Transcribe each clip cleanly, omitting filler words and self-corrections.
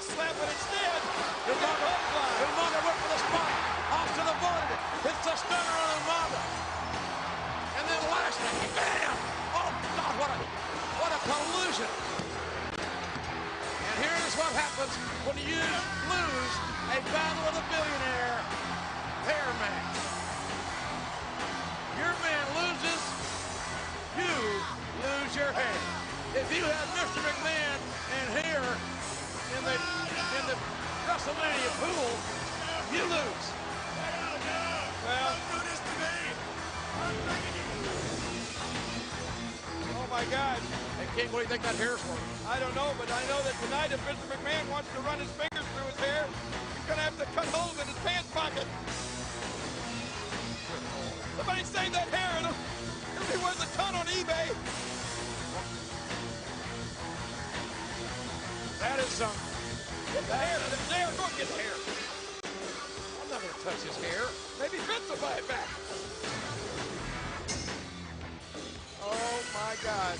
leg slap, but instead, Umaga went for the spot. Off to the board. Hits the stunner on Umaga. And then Lashley, bam! Oh, God, what a collusion. And here's what happens when you lose a battle of the billionaire hair match. Your man loses, you lose your hair. If you have Mr. McMahon and hair in the WrestleMania pool, you lose. well, oh my God. Hey, King, what do you think that hair's worth? I don't know, but I know that tonight if Mr. McMahon wants to run his fingers through his hair, he's going to have to cut holes in his pants pocket. Somebody save that hair. It'll be worth a ton on eBay. That is some. Get the hair. There, go and get the hair. I'm not going to touch his hair. Maybe Vince will buy it back. Oh my God.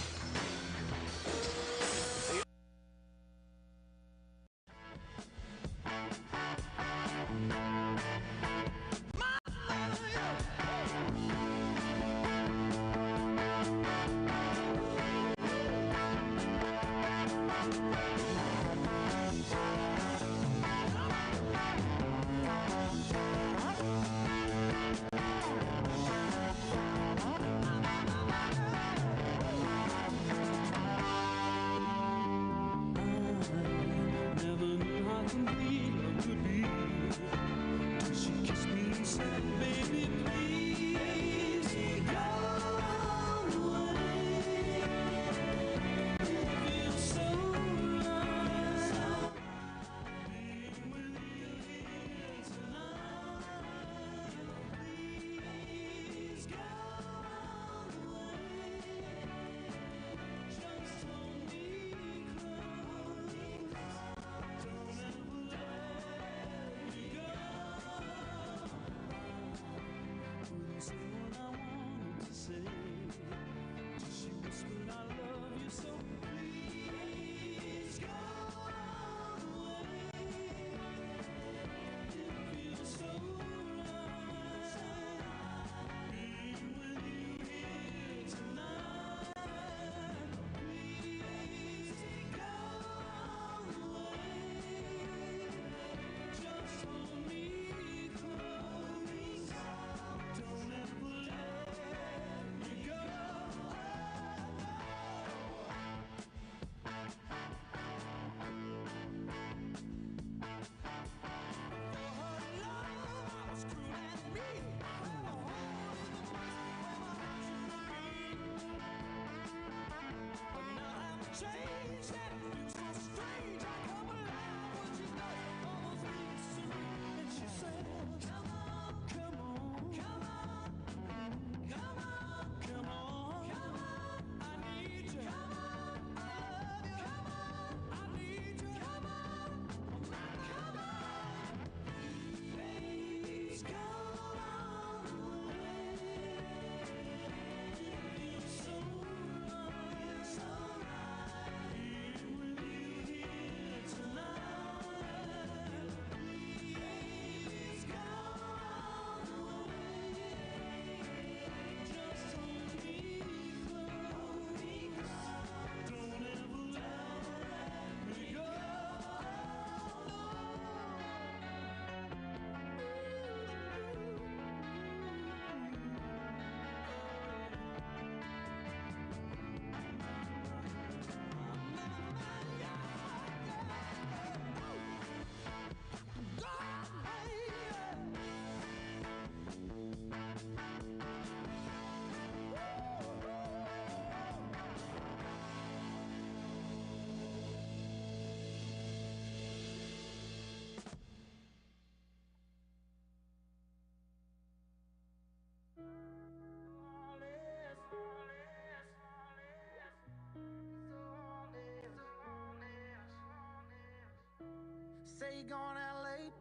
Say you're going out late,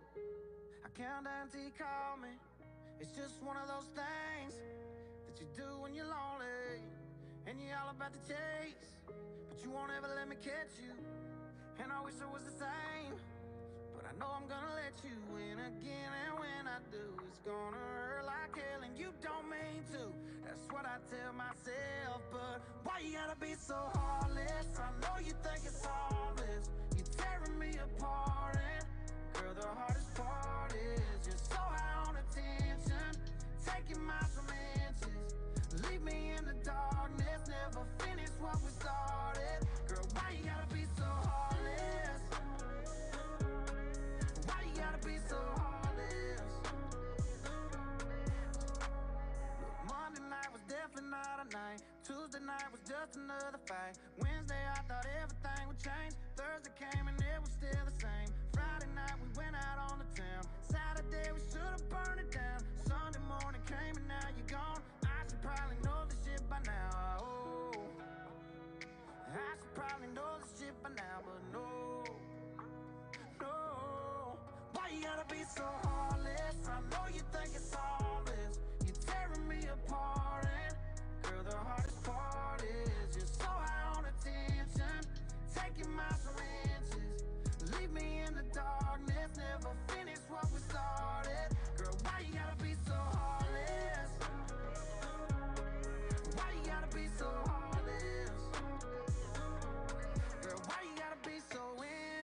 I count down till you call me. It's just one of those things that you do when you're lonely, and you're all about the chase, but you won't ever let me catch you, and I wish I was the same. know I'm gonna let you in again, and when I do, it's gonna hurt like hell, and you don't mean to. That's what I tell myself, but why you gotta be so heartless? I know you think it's harmless. You're tearing me apart, and girl, the hardest part is you're so high on attention, taking miles from inches. Leave me in the darkness, never finish what we started. Girl, why you gotta be so heartless? Why you gotta be so heartless? Look, Monday night was definitely not a night. Tuesday night was just another fight. Wednesday I thought everything would change. Thursday came and it was still the same. Friday night we went out on the town. Saturday we should've burned it down. Sunday morning came and now you're gone. I should probably know this shit by now. Oh, I should probably know this shit by now, but no, no. Why you gotta be so heartless? I know you think it's harmless. You're tearing me apart, and girl, the hardest part is you're so high on attention, taking miles from inches. Leave me in the darkness, never finish what we started. Girl, why you gotta be so heartless? Why you gotta be so heartless? Girl, why you gotta be so in?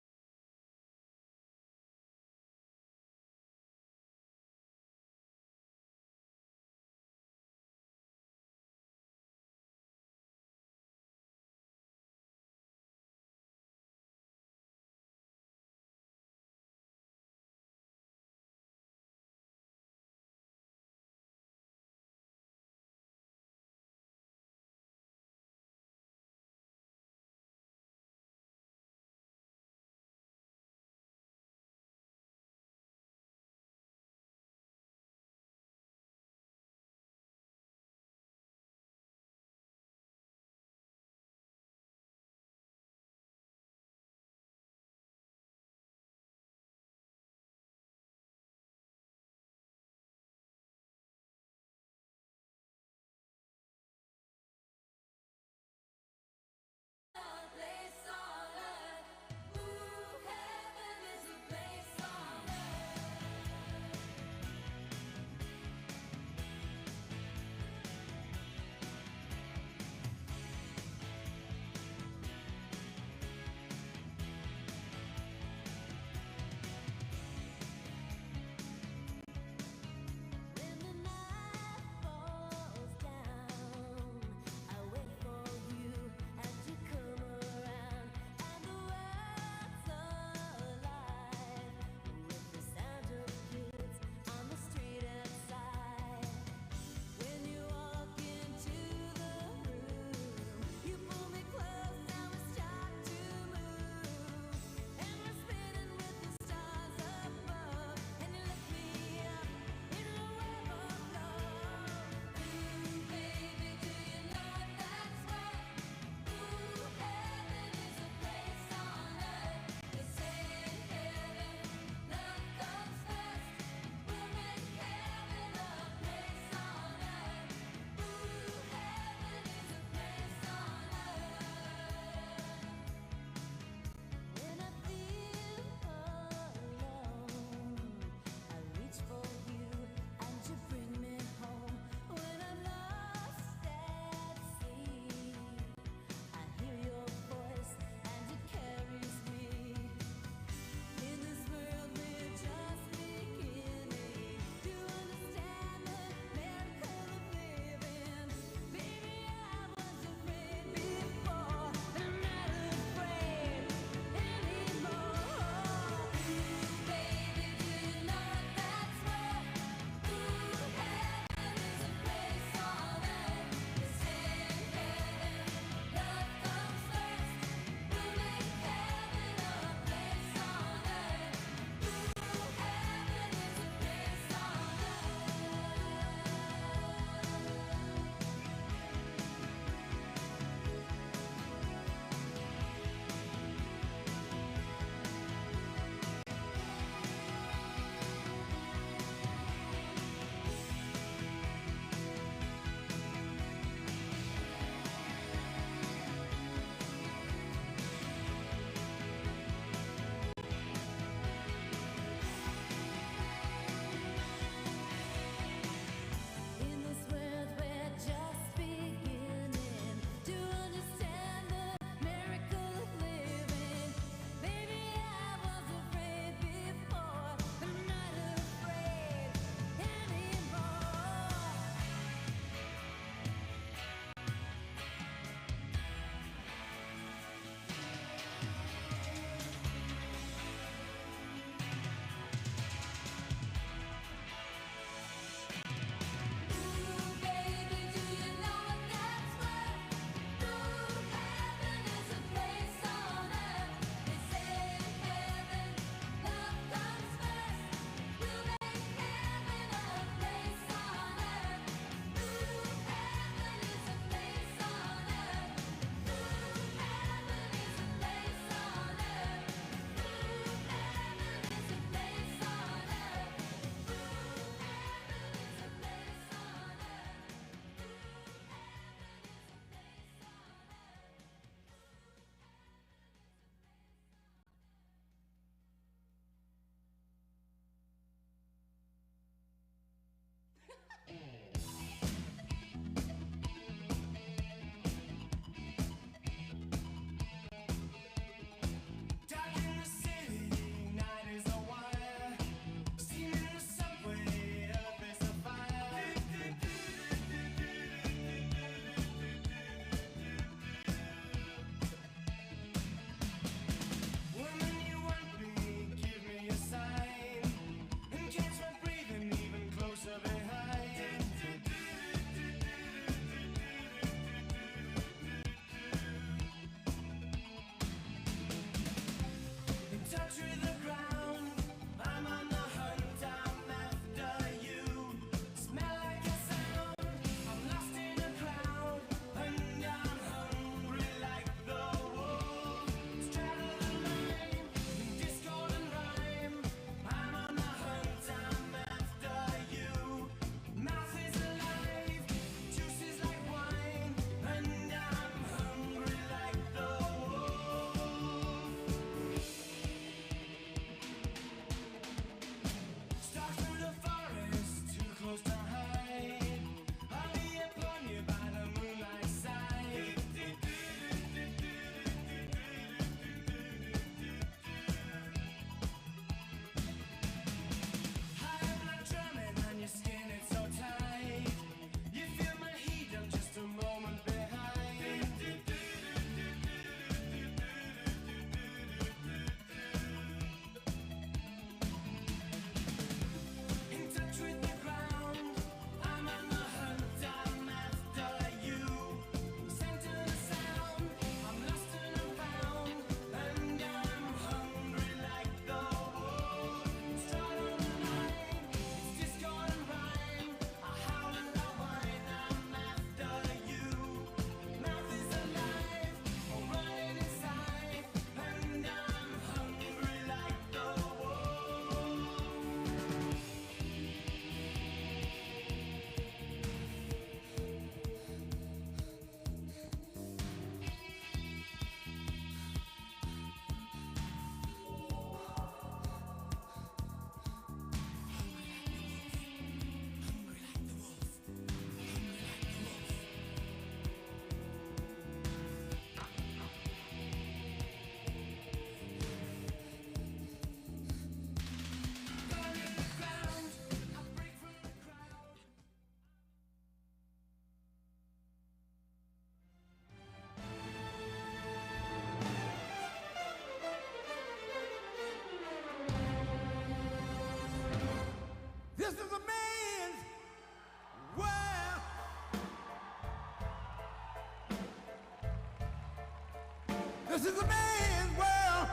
This is a man's world.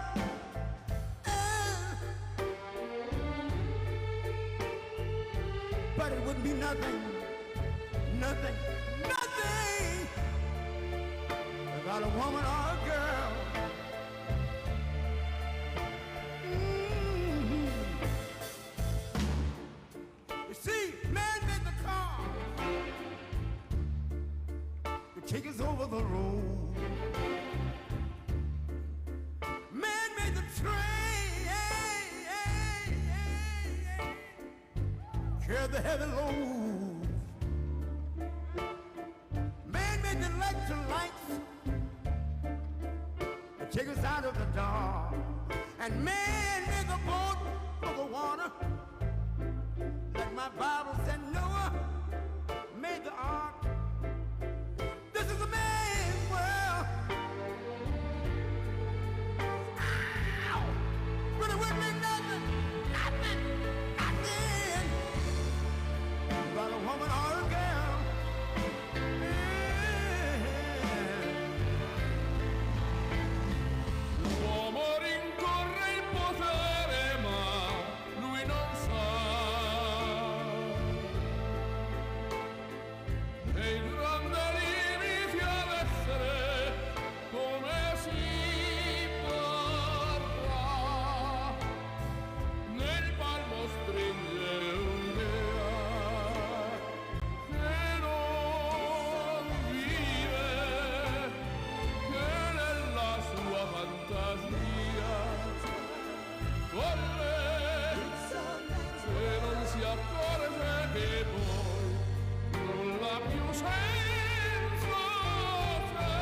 But it wouldn't be nothing without a woman or a girl. You see, man made the car to take us over the road. Man made the train, carry the heavy load. Man made the electric lights to take us out of the dark. And man made the boat for the water. Like my Bible said, Noah made the ark. This is a man's world. Ow! But it wouldn't be nothing about a woman or a girl. L'uomo rincorre il potere, ma lui non sa che il grande limite ad essere come si parla. Nel palmo stringere un'idea che non vive, che nella sua fantasia corre, se non si accorge che poi nulla più senza te,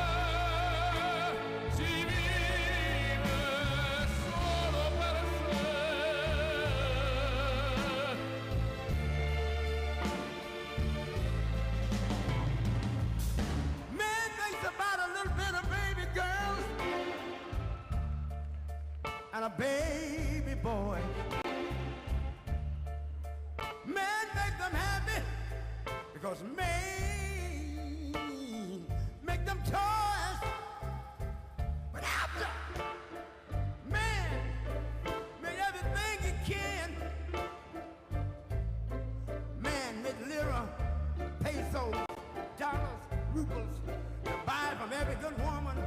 si vive solo per sé. Man thinks about a little bit of baby girls and a baby boy. Man make them happy because man make them toys. But after man made everything he can, man made lira, pesos, dollars, rubles to buy from every good woman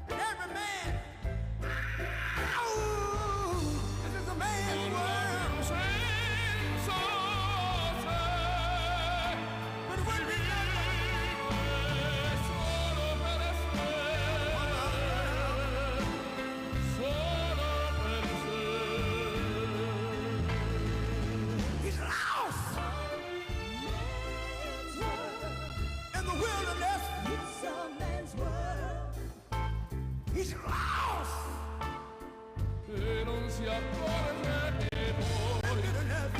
and every man. Ow! This is a man's world. Senza te, But it wouldn't be solo per sé, solo per sé. He's lost in the wilderness. He's lost E non si accorge che poi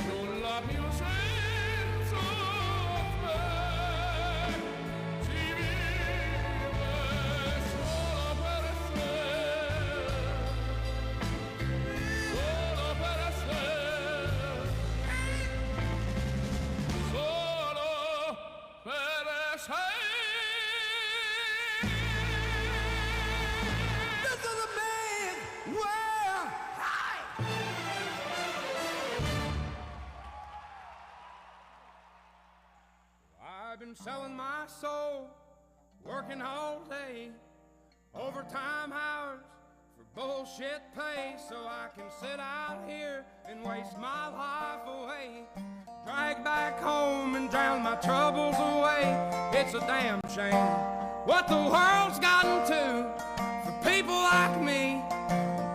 nulla più senza te, si vive solo per sé, solo per sé, solo per sé. This is a man's world. I've been selling my soul, working all day, overtime hours for bullshit pay, so I can sit out here and waste my life away, drag back home and drown my troubles away. It's a damn shame what the world's gotten to for people like me,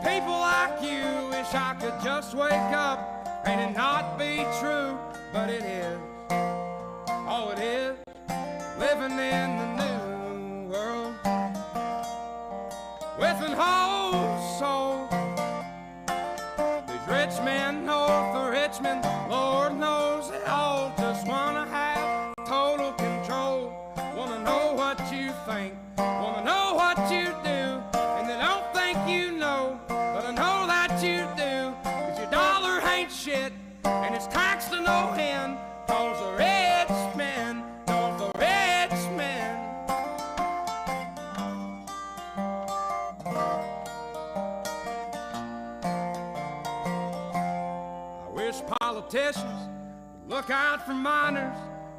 people like you. Wish I could just wake up and it not be true, but it is. Oh, it is living in the new world with an whole soul. These rich men north of Richmond, Lord knows they all just wanna have total control. Wanna know what you think, wanna know what you do, and they don't think you know, but I know that you do. 'Cause your dollar ain't shit, and it's taxed to no end. 'Cause the rich men, know the rich men wish politicians would look out for miners,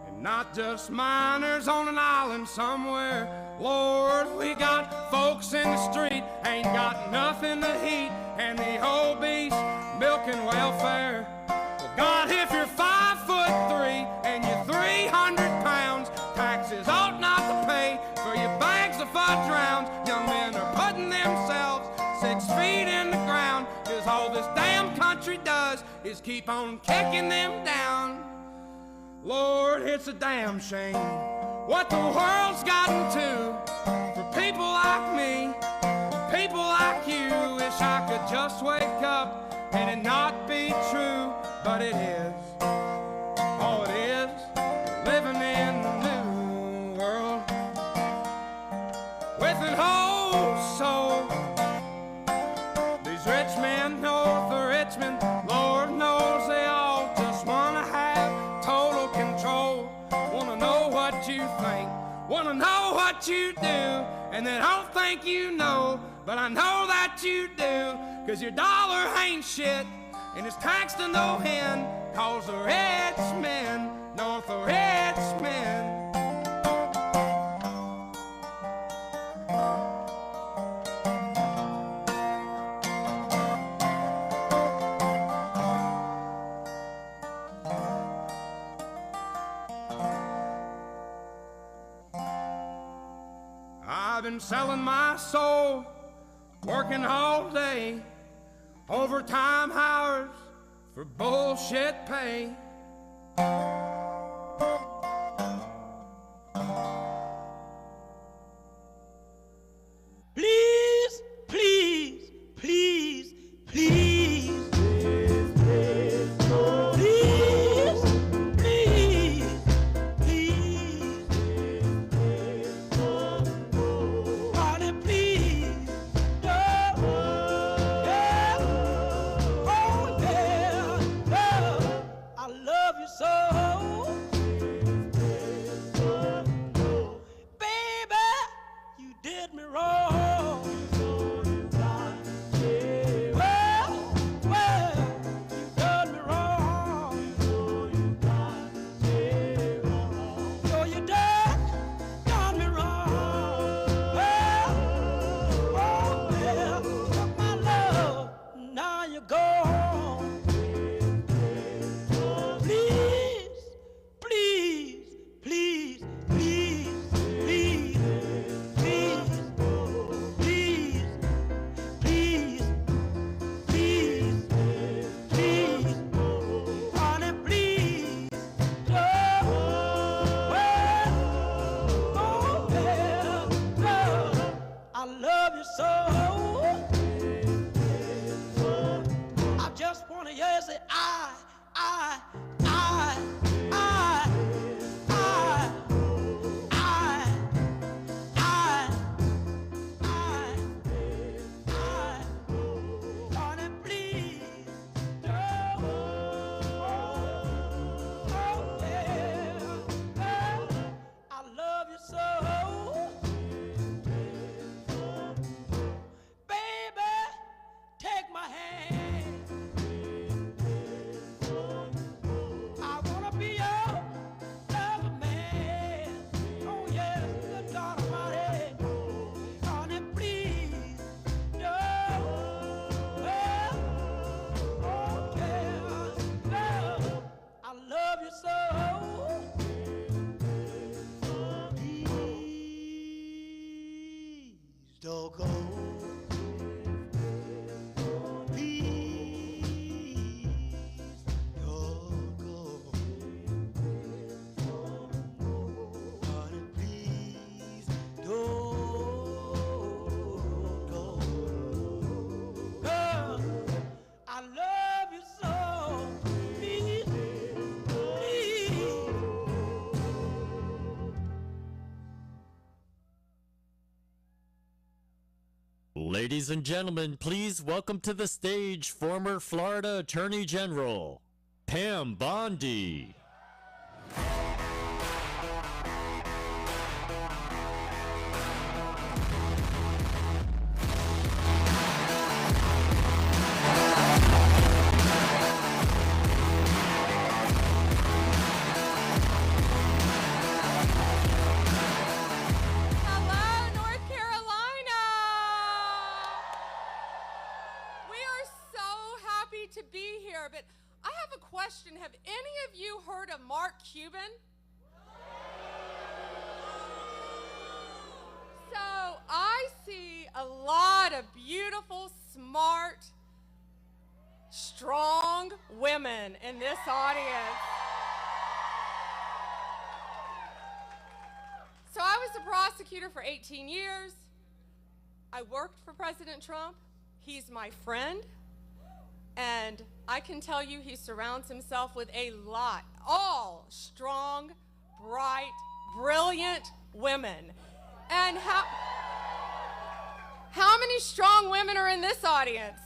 and not just miners on an island somewhere. Lord, we got folks in the street, ain't got nothing to eat, and the whole beast milking welfare. Well, God, if you're 5'3" and you're 300 pounds, taxes ought not to pay for your bags of fudge rounds. Young men are putting themselves 6 feet in the ground, 'cause all this damn country does is keep on kicking them down. Lord, it's a damn shame what the world's gotten to for people like me, people like you. Wish I could just wake up and it not be true, but it is. Oh, it is. Living in the new world with an whole soul. These rich men north of Richmond, Lord knows they all just wanna have total control. Wanna know what you think, wanna know what you do, and they don't think you know, but I know that you do. 'Cause your dollar ain't shit, and it's taxed to no end, 'cause the rich men north of Richmond. I've been selling my soul, working all day, overtime hours for bullshit pay. Please, please, please, please. Don't go. Please don't go. Honey, please don't go. Girl, I love you so. Please, please. Ladies and gentlemen, please welcome to the stage former Florida Attorney General, Pam Bondi. happy to be here, but I have a question. Have any of you heard of Mark Cuban? So I see a lot of beautiful, smart, strong women in this audience. So I was a prosecutor for 18 years. I worked for President Trump. He's my friend. And I can tell you he surrounds himself with a lot, all strong, bright, brilliant women. And how many strong women are in this audience?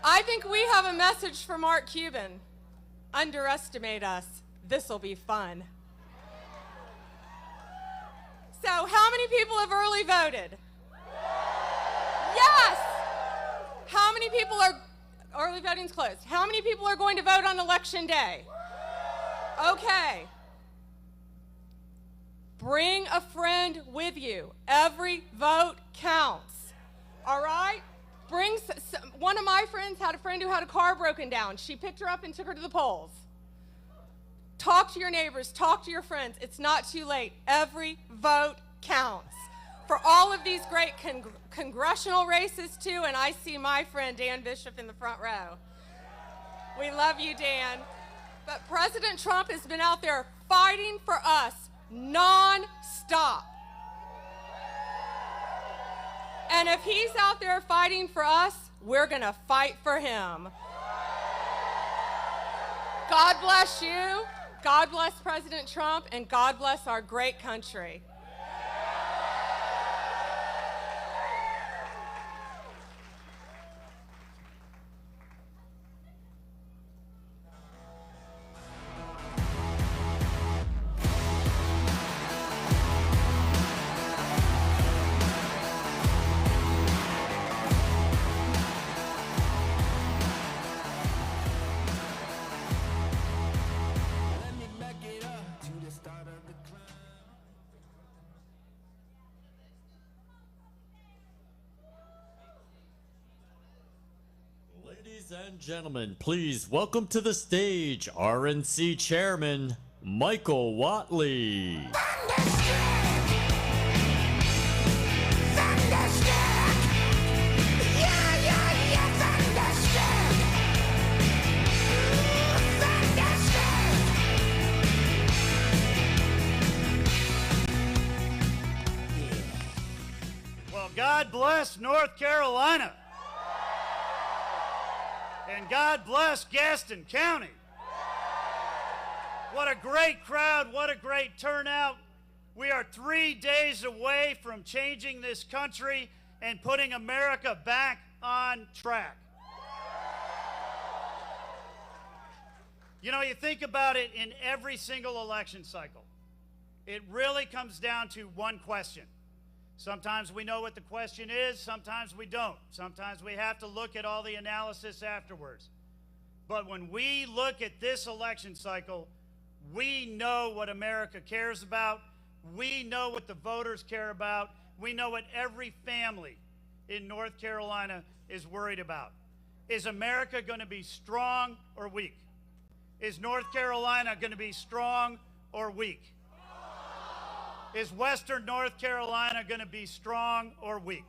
I think we have a message for Mark Cuban. Underestimate us. This'll be fun. So, how many people have early voted? Yes! How many people are, early voting's closed. How many people are going to vote on election day? Okay. Bring a friend with you. Every vote counts. All right? Bring one of my friends had a friend who had a car broken down. She picked her up and took her to the polls. Talk to your neighbors, talk to your friends. It's not too late. Every vote counts. For all of these great congressional races too, and I see my friend Dan Bishop in the front row. We love you, Dan. But President Trump has been out there fighting for us non-stop. And if he's out there fighting for us, we're going to fight for him. God bless you. God bless President Trump, and God bless our great country. Ladies and gentlemen, please welcome to the stage RNC Chairman Michael Watley. Well, God bless North Carolina. And God bless Gaston County. What a great crowd, what a great turnout. We are 3 days away from changing this country and putting America back on track. You know, you think about it in every single election cycle. It really comes down to one question. Sometimes we know what the question is, sometimes we don't. Sometimes we have to look at all the analysis afterwards. But when we look at this election cycle, we know what America cares about. We know what the voters care about. We know what every family in North Carolina is worried about. Is America going to be strong or weak? Is North Carolina going to be strong or weak? Is Western North Carolina going to be strong or weak?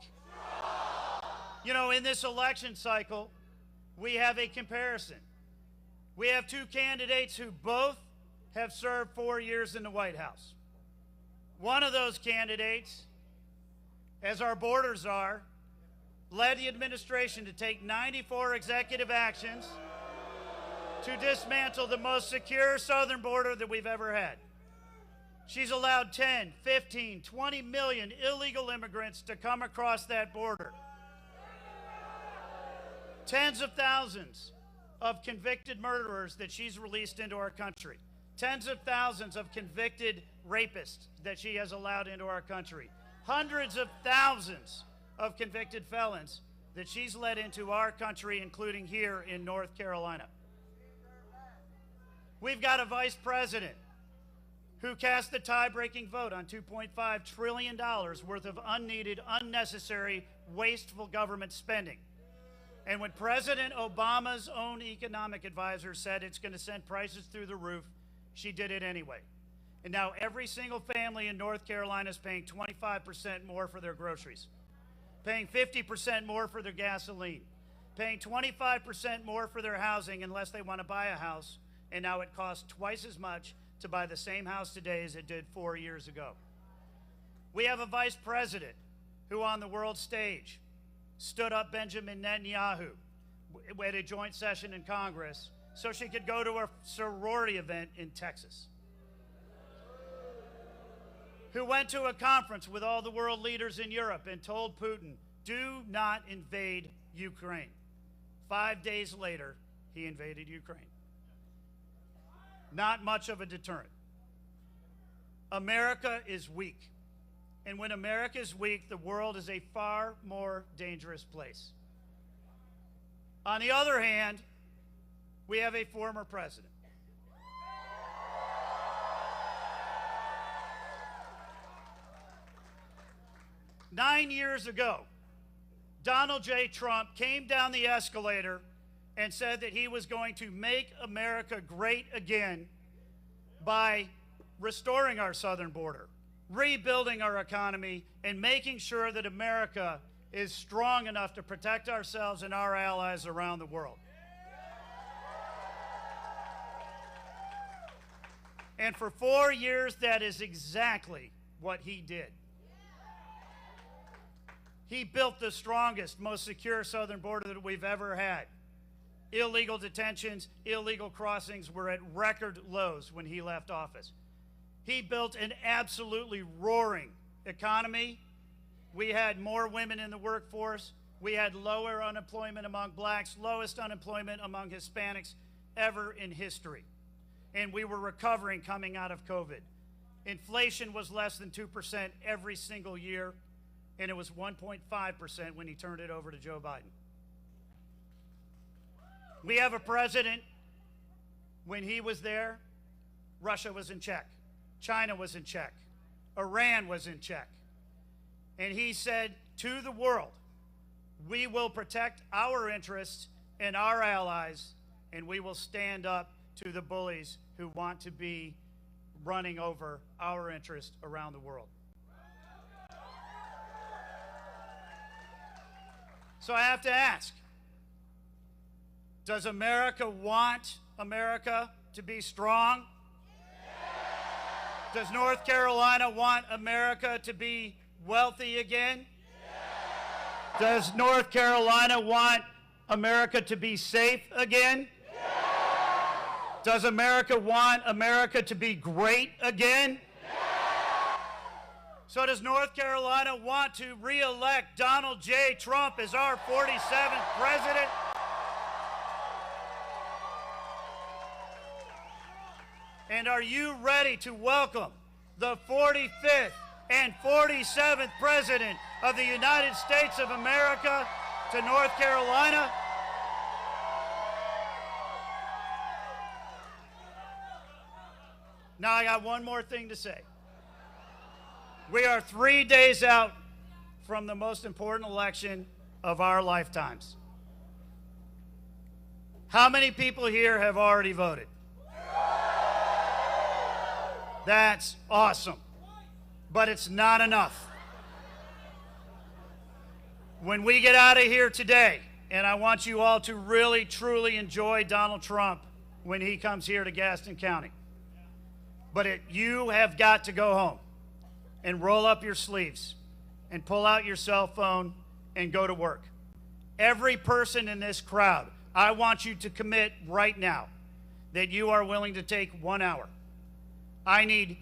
You know, in this election cycle, we have a comparison. We have two candidates who both have served 4 years in the White House. One of those candidates, as our borders are, led the administration to take 94 executive actions to dismantle the most secure southern border that we've ever had. She's allowed 10, 15, 20 million illegal immigrants to come across that border. Tens of thousands of convicted murderers that she's released into our country. Tens of thousands of convicted rapists that she has allowed into our country. Hundreds of thousands of convicted felons that she's led into our country, including here in North Carolina. We've got a vice president who cast the tie-breaking vote on $2.5 trillion worth of unneeded, unnecessary wasteful government spending. And when President Obama's own economic advisor said it's going to send prices through the roof, she did it anyway. And now every single family in North Carolina is paying 25% more for their groceries, paying 50% more for their gasoline, paying 25% more for their housing unless they want to buy a house. And now it costs twice as much to buy the same house today as it did 4 years ago. We have a vice president who on the world stage stood up Benjamin Netanyahu at a joint session in Congress so she could go to a sorority event in Texas, who went to a conference with all the world leaders in Europe and told Putin, do not invade Ukraine. 5 days later, he invaded Ukraine. Not much of a deterrent. America is weak. And when America is weak, the world is a far more dangerous place. On the other hand, we have a former president. Nine years ago, Donald J. Trump came down the escalator and said that he was going to make America great again by restoring our southern border, rebuilding our economy, and making sure that America is strong enough to protect ourselves and our allies around the world. And for 4 years, that is exactly what he did. He built the strongest, most secure southern border that we've ever had. Illegal detentions, illegal crossings were at record lows when he left office. He built an absolutely roaring economy. We had more women in the workforce. We had lower unemployment among blacks, lowest unemployment among Hispanics ever in history. And we were recovering coming out of COVID. Inflation was less than 2% every single year, and it was 1.5% when he turned it over to Joe Biden. We have a president, when he was there, Russia was in check. China was in check. Iran was in check. And he said to the world, we will protect our interests and our allies, and we will stand up to the bullies who want to be running over our interests around the world. So I have to ask, does America want America to be strong? Does North Carolina want America to be wealthy again? Does North Carolina want America to be safe again? Does America want America to be great again? So does North Carolina want to re-elect Donald J. Trump as our 47th president? And are you ready to welcome the 45th and 47th President of the United States of America to North Carolina? Now I got one more thing to say. We are 3 days out from the most important election of our lifetimes. How many people here have already voted? That's awesome, but it's not enough. When we get out of here today, and I want you all to really, truly enjoy Donald Trump when he comes here to Gaston County, but you have got to go home and roll up your sleeves and pull out your cell phone and go to work. Every person in this crowd, I want you to commit right now that you are willing to take 1 hour. I need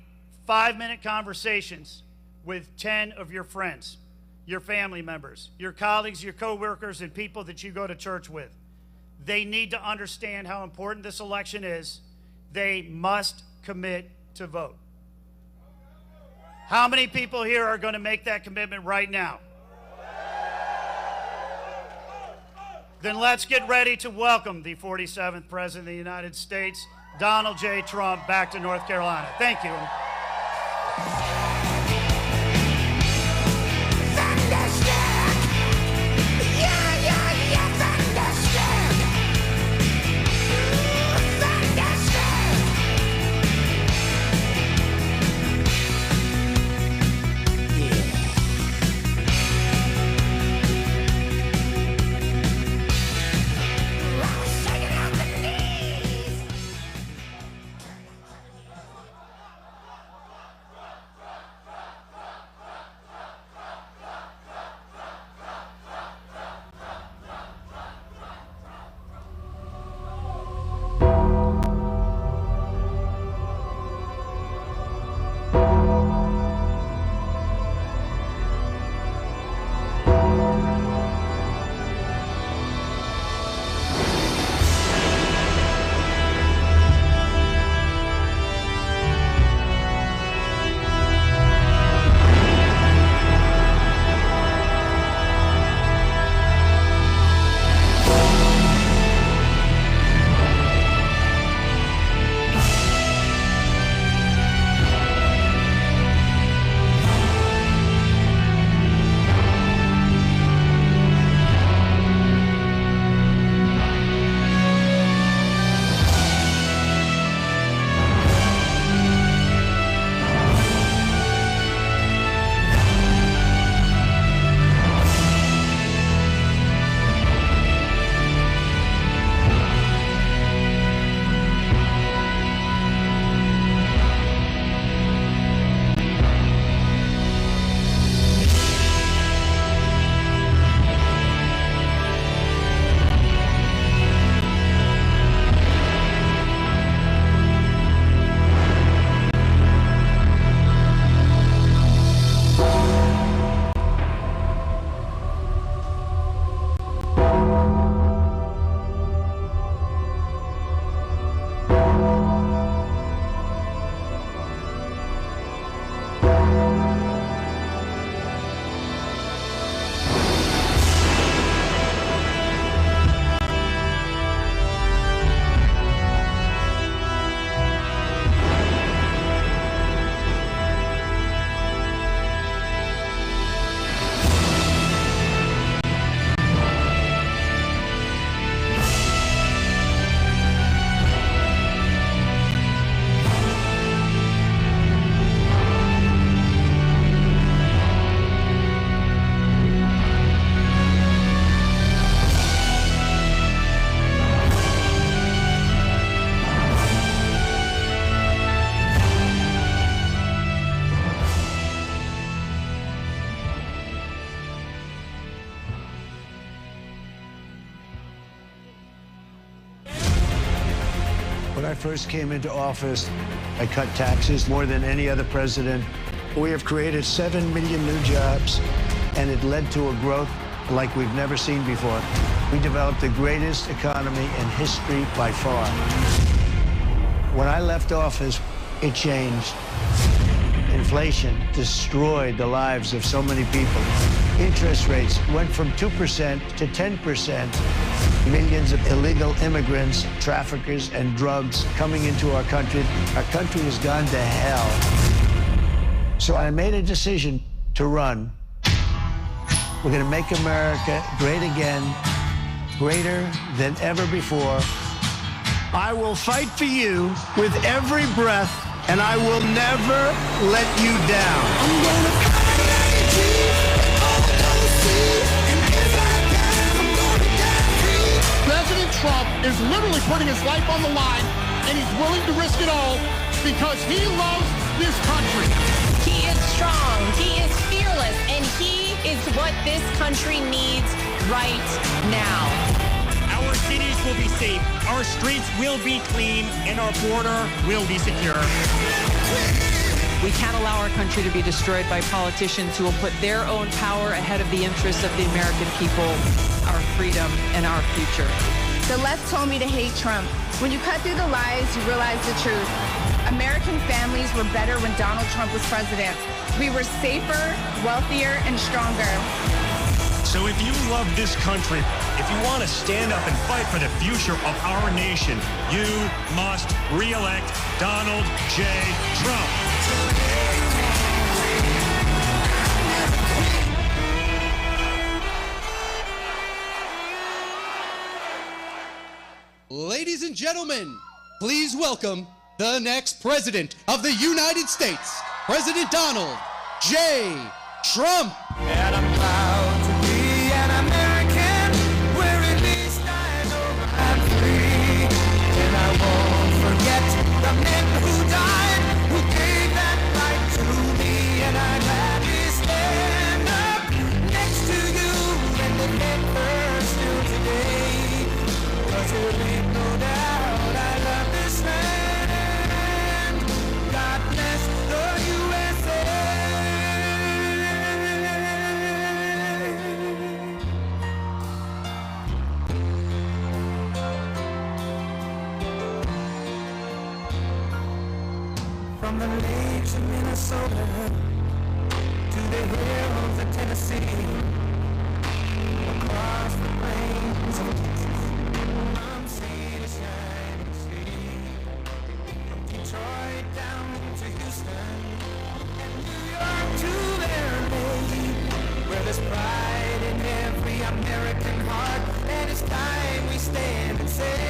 5-minute conversations with 10 of your friends, your family members, your colleagues, your coworkers, and people that you go to church with. They need to understand how important this election is. They must commit to vote. How many people here are going to make that commitment right now? Then let's get ready to welcome the 47th President of the United States, Donald J. Trump, back to North Carolina. Thank you. Thunderstruck! When I first came into office, I cut taxes more than any other president. We have created 7 million new jobs, and it led to a growth like we've never seen before. We developed the greatest economy in history by far. When I left office, it changed. Inflation destroyed the lives of so many people. Interest rates went from 2% to 10%. Millions of illegal immigrants, traffickers, and drugs coming into our country. Our country has gone to hell. So I made a decision to run. We're going to make America great again, greater than ever before. I will fight for you with every breath, and I will never let you down. I'm gonna fight and if I die, I'm gonna die free. President Trump is literally putting his life on the line, and he's willing to risk it all because he loves this country. He is strong, he is fearless, and he is what this country needs right now. Our cities will be safe, our streets will be clean, and our border will be secure. We can't allow our country to be destroyed by politicians who will put their own power ahead of the interests of the American people, our freedom, and our future. The left told me to hate Trump. When you cut through the lies, you realize the truth. American families were better when Donald Trump was president. We were safer, wealthier, and stronger. So if you love this country, if you want to stand up and fight for the future of our nation, you must re-elect Donald J. Trump. Ladies and gentlemen, please welcome the next president of the United States, President Donald J. Trump. And I'm proud to be an American, where at least I know I'm free. And I won't forget the men who died, who gave that right to me. And I gladly stand up next to you and defend her still today. 'Cause there ain't no doubt I love this land. God bless the USA. From the lakes of Minnesota to the hills of Tennessee, across the plains of Texas, from sea to shining sea, from Detroit down to Houston, and New York to LA, where there's pride in every American heart, and it's time we stand and say,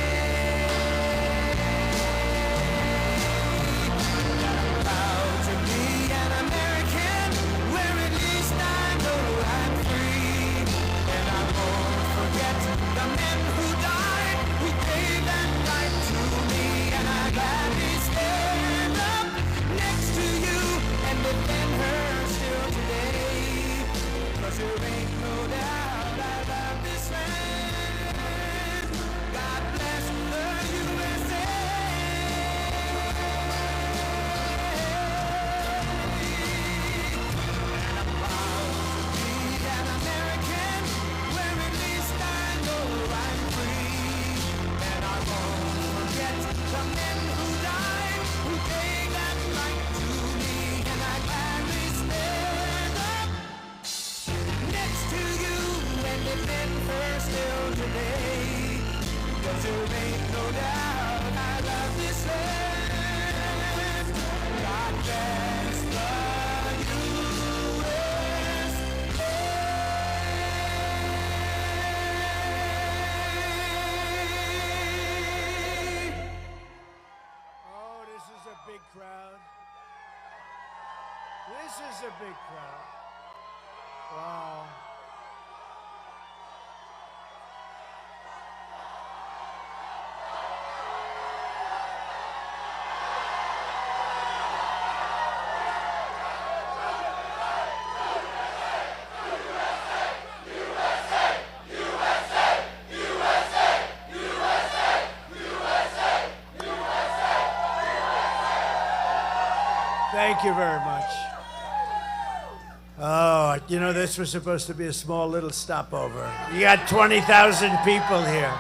This is a big crowd. Wow. Thank you very much. Oh, you know, this was supposed to be a small little stopover. You got 20,000 people here.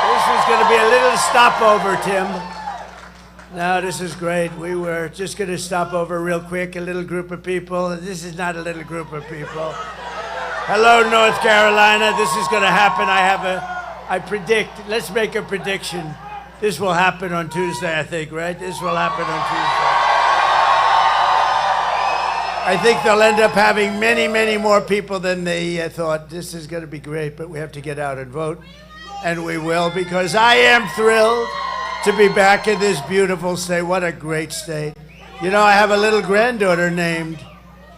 This was going to be a little stopover, Tim. No, this is great. We were just going to stop over real quick, a little group of people. This is not a little group of people. Hello, North Carolina. This is going to happen. I predict, let's make a prediction. This will happen on Tuesday, I think, right? This will happen on Tuesday. I think they'll end up having many, many more people than they thought. This is going to be great, but we have to get out and vote. And we will, because I am thrilled to be back in this beautiful state. What a great state. You know, I have a little granddaughter named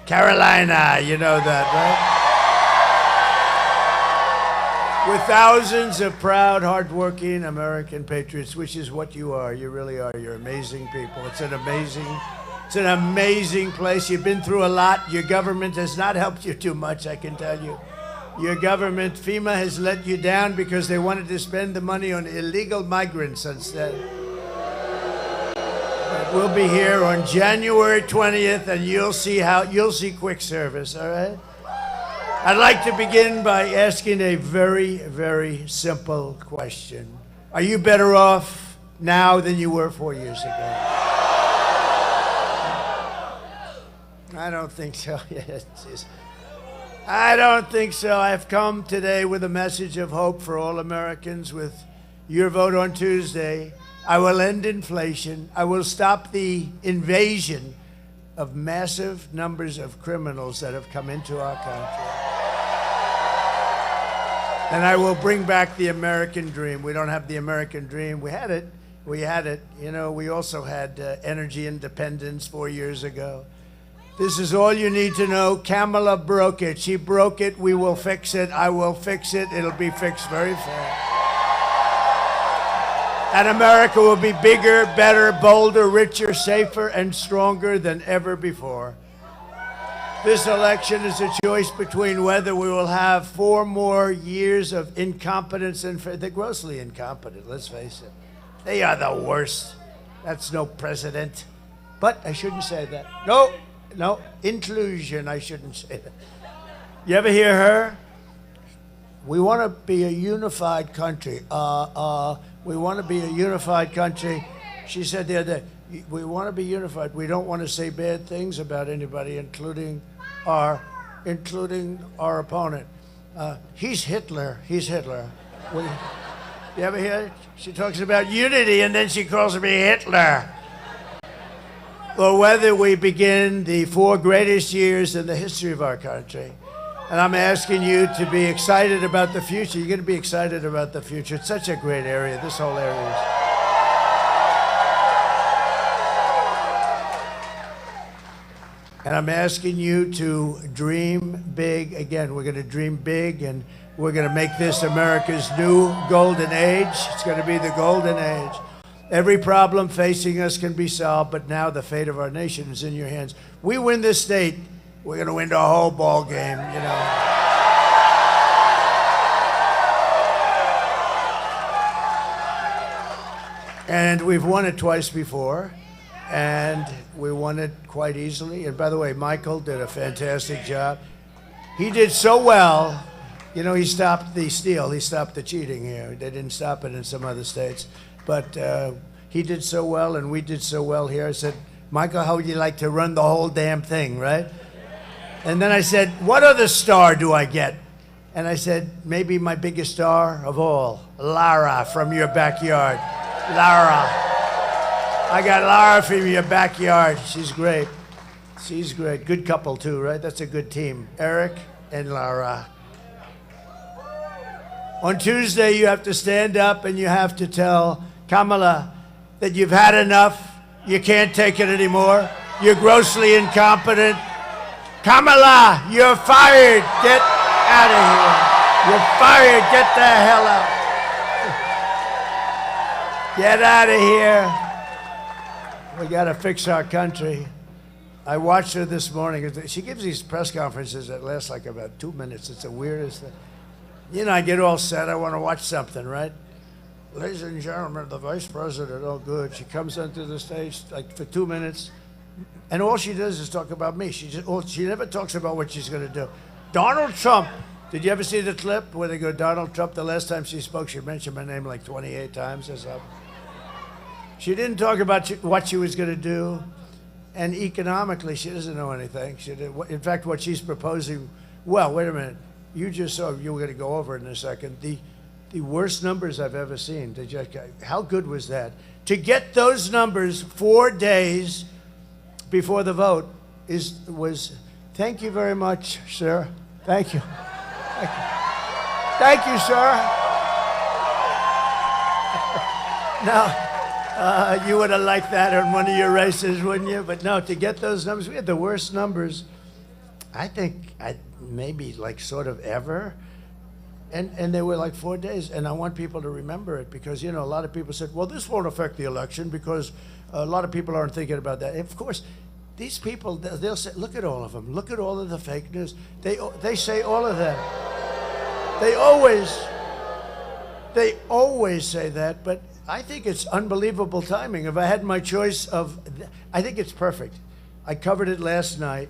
Carolina. You know that, right? With thousands of proud, hardworking American patriots, which is what you are. You really are. You're amazing people. It's an amazing place. You've been through a lot. Your government has not helped you too much, I can tell you. Your government, FEMA, has let you down because they wanted to spend the money on illegal migrants instead. But we'll be here on January 20th, and you'll see quick service, all right? I'd like to begin by asking a very, very simple question. Are you better off now than you were 4 years ago? I don't think so. I don't think so. I've come today with a message of hope for all Americans. With your vote on Tuesday, I will end inflation. I will stop the invasion of massive numbers of criminals that have come into our country. And I will bring back the American dream. We don't have the American dream. We had it. You know, we also had energy independence 4 years ago. This is all you need to know. Kamala broke it. She broke it. We will fix it. I will fix it. It'll be fixed very fast. And America will be bigger, better, bolder, richer, safer, and stronger than ever before. This election is a choice between whether we will have 4 more years of incompetence and they're grossly incompetent, let's face it. They are the worst. That's no president. But I shouldn't say that. No, inclusion, I shouldn't say that. You ever hear her? We want to be a unified country. We want to be a unified country. She said the other day, we want to be unified. We don't want to say bad things about anybody, including our opponent. He's Hitler. You ever hear it? She talks about unity, and then she calls me Hitler. Or whether we begin the 4 greatest years in the history of our country. And I'm asking you to be excited about the future. You're going to be excited about the future. It's such a great area, this whole area is. And I'm asking you to dream big. Again, we're going to dream big, and we're going to make this America's new golden age. It's going to be the golden age. Every problem facing us can be solved, but now the fate of our nation is in your hands. We win this state, we're going to win the whole ball game, you know. And we've won it twice before, and we won it quite easily. And by the way, Michael did a fantastic job. He did so well, you know, he stopped the steal, he stopped the cheating here. They didn't stop it in some other states. But he did so well, and we did so well here. I said, Michael, how would you like to run the whole damn thing, right? And then I said, what other star do I get? And I said, maybe my biggest star of all, Lara from your backyard. Lara. I got Lara from your backyard. She's great. She's great. Good couple, too, right? That's a good team. Eric and Lara. On Tuesday, you have to stand up and you have to tell Kamala that you've had enough. You can't take it anymore. You're grossly incompetent. Kamala, you're fired. Get out of here. You're fired. Get the hell out. Get out of here. We got to fix our country. I watched her this morning. She gives these press conferences that last like about 2 minutes. It's the weirdest thing. You know, I get all set. I want to watch something, right? ladies and gentlemen, the vice president, oh good. She comes onto the stage like for 2 minutes, and all she does is talk about me. She never talks about what she's going to do. Donald Trump. Did you ever see the clip where they go, Donald Trump? The last time she spoke, she mentioned my name like 28 times or something. She didn't talk about what she was going to do, and economically, she doesn't know anything. In fact, what she's proposing, well, wait a minute. You just saw, you were going to go over it in a second, the worst numbers I've ever seen. How good was that? To get those numbers 4 days before the vote was, thank you very much, sir. Thank you. Thank you. Thank you, sir. Now, you would have liked that on one of your races, wouldn't you? But no, to get those numbers, we had the worst numbers, I think, maybe like sort of ever. And they were like 4 days. And I want people to remember it because, you know, a lot of people said, well, this won't affect the election because a lot of people aren't thinking about that. Of course, these people, they'll say, look at all of them. Look at all of the fake news. They say all of that. They always say that, but I think it's unbelievable timing. If I had my choice of, I think it's perfect. I covered it last night.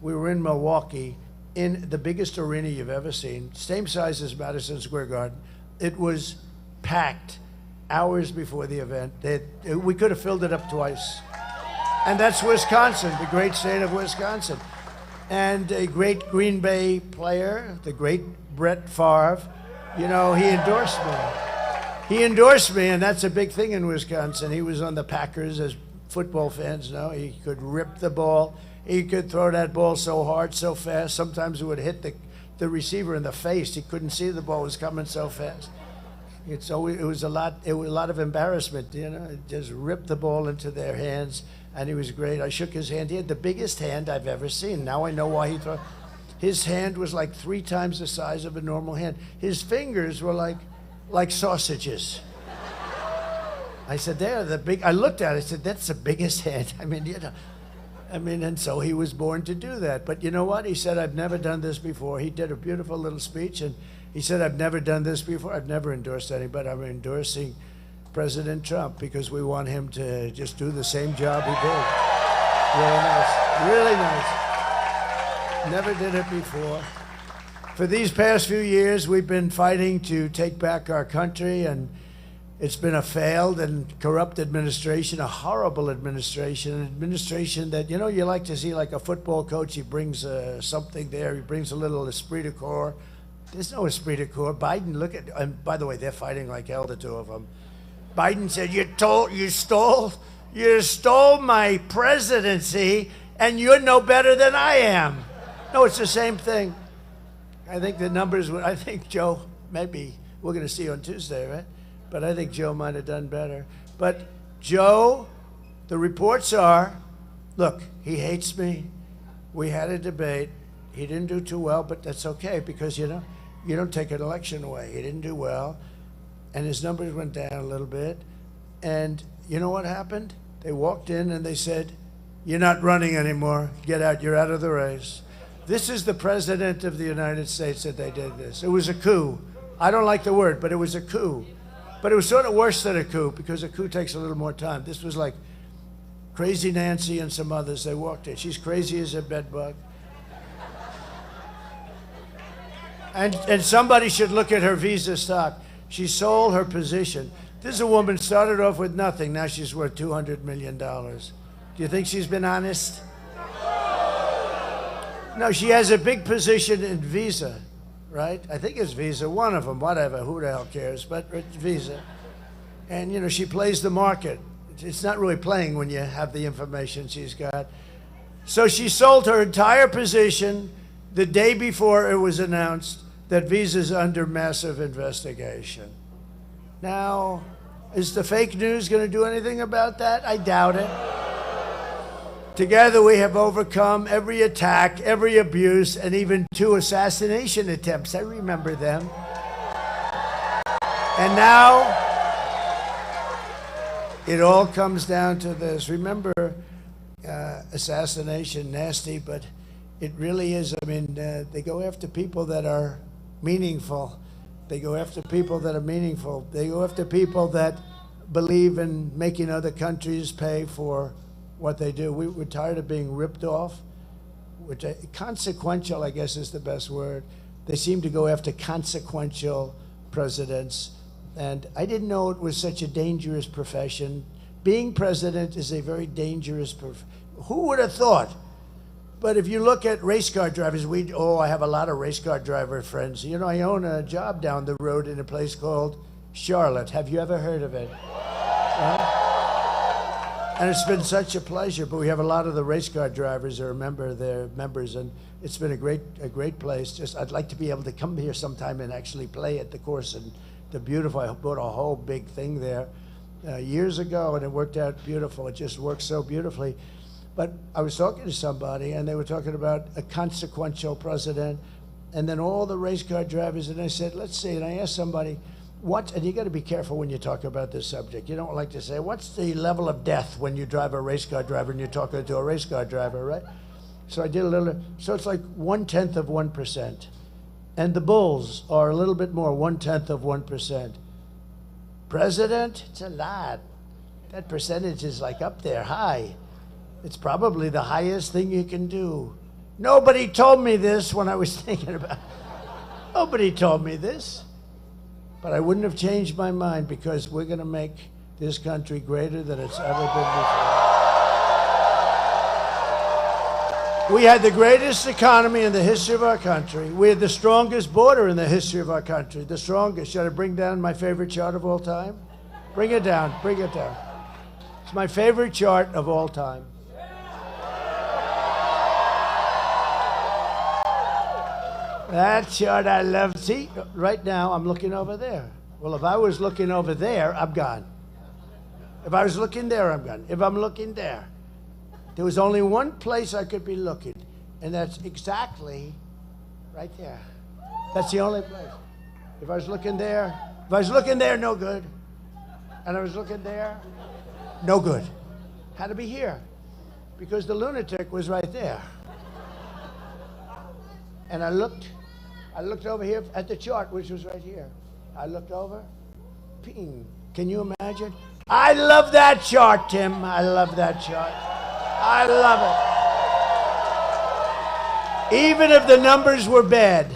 We were in Milwaukee in the biggest arena you've ever seen, same size as Madison Square Garden. It was packed hours before the event. We could have filled it up twice. And that's Wisconsin, the great state of Wisconsin. And a great Green Bay player, the great Brett Favre, you know, he endorsed me. He endorsed me, and that's a big thing in Wisconsin. He was on the Packers, as football fans know. He could rip the ball. He could throw that ball so hard, so fast. Sometimes it would hit the receiver in the face. He couldn't see the ball was coming so fast. It was a lot of embarrassment, you know. It just ripped the ball into their hands, and he was great. I shook his hand. He had the biggest hand I've ever seen. Now I know why he threw. His hand was like 3 times the size of a normal hand. His fingers were like sausages. I said, they're the big. I looked at it. I said, that's the biggest hand. I mean, you know. And so he was born to do that. But you know what? He said, I've never done this before. He did a beautiful little speech, and he said, I've never done this before. I've never endorsed anybody. I'm endorsing President Trump because we want him to just do the same job he did. Really nice. Really nice. Never did it before. For these past few years, we've been fighting to take back our country, and it's been a failed and corrupt administration, a horrible administration, an administration that, you know, you like to see like a football coach. He brings something there. He brings a little esprit de corps. There's no esprit de corps. Biden, look at, and by the way, they're fighting like hell, the two of them. Biden said, you stole my presidency, and you're no better than I am. No, it's the same thing. I think the numbers, I think Joe, maybe, we're going to see on Tuesday, right? But I think Joe might have done better. But Joe, the reports are, look, he hates me. We had a debate. He didn't do too well, but that's okay because, you know, you don't take an election away. He didn't do well, and his numbers went down a little bit. And you know what happened? They walked in and they said, you're not running anymore. Get out. You're out of the race. This is the president of the United States that they did this. It was a coup. I don't like the word, but it was a coup. But it was sort of worse than a coup because a coup takes a little more time. This was like Crazy Nancy and some others. They walked in. She's crazy as a bedbug. And somebody should look at her Visa stock. She sold her position. This is a woman started off with nothing. Now she's worth $200 million. Do you think she's been honest? No, she has a big position in Visa. Right? I think it's Visa, one of them, whatever, who the hell cares, but it's Visa. And, you know, she plays the market. It's not really playing when you have the information she's got. So she sold her entire position the day before it was announced that Visa's under massive investigation. Now, is the fake news going to do anything about that? I doubt it. Together we have overcome every attack, every abuse, and even 2 assassination attempts. I remember them. And now it all comes down to this. Remember, assassination, nasty, but it really is. I mean, they go after people that are meaningful. They go after people that are meaningful. They go after people that believe in making other countries pay for what they do. We're tired of being ripped off. Consequential, I guess, is the best word. They seem to go after consequential presidents. And I didn't know it was such a dangerous profession. Being president is a very dangerous profession. Who would have thought? But if you look at race car drivers, I have a lot of race car driver friends. You know, I own a job down the road in a place called Charlotte. Have you ever heard of it? And it's been such a pleasure. But we have a lot of the race car drivers are they're members, and it's been a great place. Just I'd like to be able to come here sometime and actually play at the course. And the beautiful, I bought a whole big thing there years ago, and it worked out beautiful. It just works so beautifully. But I was talking to somebody, and they were talking about a consequential president, and then all the race car drivers, and I said, let's see, and I asked somebody, and you got to be careful when you talk about this subject. You don't like to say, what's the level of death when you drive a race car driver and you're talking to a race car driver, right? So I did a little, so it's like 1/10 of 1%. And the bulls are a little bit more, 1/10 of 1%. President, it's a lot. That percentage is like up there, high. It's probably the highest thing you can do. Nobody told me this when I was thinking about it. Nobody told me this. But I wouldn't have changed my mind because we're going to make this country greater than it's ever been before. We had the greatest economy in the history of our country. We had the strongest border in the history of our country. The strongest. Should I bring down my favorite chart of all time? Bring it down. Bring it down. It's my favorite chart of all time. That chart I love. See, right now I'm looking over there. Well, if I was looking over there, I'm gone. If I was looking there, I'm gone. If I'm looking there, there was only one place I could be looking, and that's exactly right there. That's the only place. If I was looking there, no good. And I was looking there, no good. Had to be here, because the lunatic was right there. And I looked over here at the chart, which was right here. I looked over, ping. Can you imagine? I love that chart, Tim. I love that chart. I love it. Even if the numbers were bad,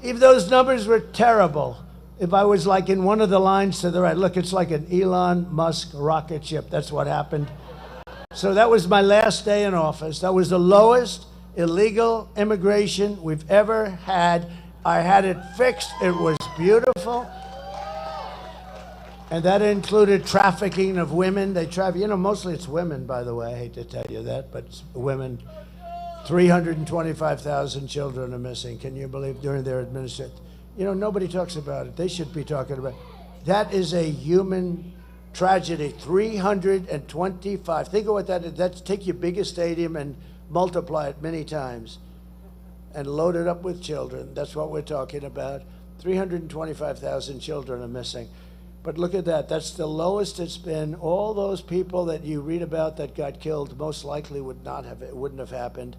if those numbers were terrible, if I was like in one of the lines to the right, look, it's like an Elon Musk rocket ship. That's what happened. So that was my last day in office. That was the lowest illegal immigration we've ever had. I had it fixed. It was beautiful. And that included trafficking of women. They traffic, mostly it's women, by the way. I hate to tell you that, but it's women. 325,000 children are missing. Can you believe during their administration? Nobody talks about it. They should be talking about it. That is a human tragedy. 325. Think of what that is. That's take your biggest stadium and multiply it many times and load it up with children. That's what we're talking about. 325,000 children are missing. But look at that. That's the lowest it's been. All those people that you read about that got killed most likely wouldn't have happened.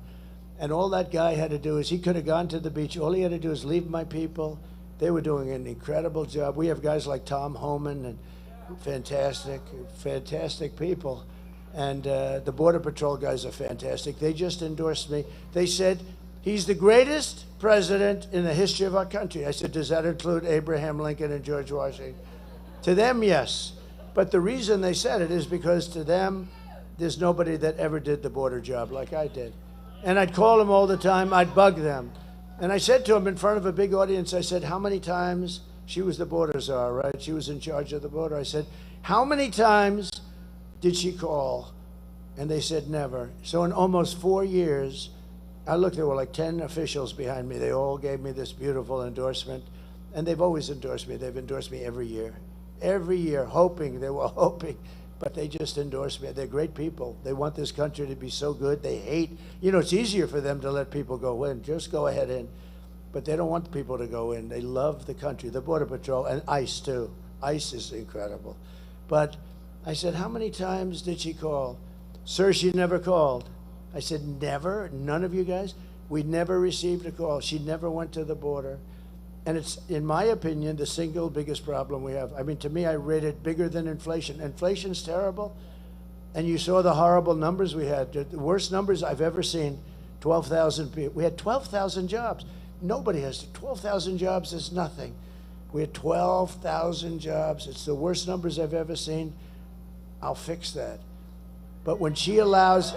And all that guy had to do is he could have gone to the beach. All he had to do is leave my people. They were doing an incredible job. We have guys like Tom Homan and fantastic people. And the Border Patrol guys are fantastic. They just endorsed me. They said, he's the greatest president in the history of our country. I said, does that include Abraham Lincoln and George Washington? To them, yes. But the reason they said it is because to them, there's nobody that ever did the border job like I did. And I'd call them all the time. I'd bug them. And I said to them in front of a big audience, I said, how many times, she was the border czar, right? She was in charge of the border. I said, how many times did she call? And they said never. So in almost 4 years, I looked, there were like 10 officials behind me. They all gave me this beautiful endorsement. And they've always endorsed me. They've endorsed me every year. Every year, they were hoping, but they just endorsed me. They're great people. They want this country to be so good. They hate, it's easier for them to let people go in. Just go ahead in. But they don't want people to go in. They love the country, the Border Patrol, and ICE too. ICE is incredible. But I said, how many times did she call? Sir, she never called. I said, never? None of you guys? We never received a call. She never went to the border. And it's, in my opinion, the single biggest problem we have. I mean, to me, I rate it bigger than inflation. Inflation's terrible, and you saw the horrible numbers we had. The worst numbers I've ever seen, 12,000 people. We had 12,000 jobs. Nobody has 12,000 jobs is nothing. We had 12,000 jobs. It's the worst numbers I've ever seen. I'll fix that. But when she allows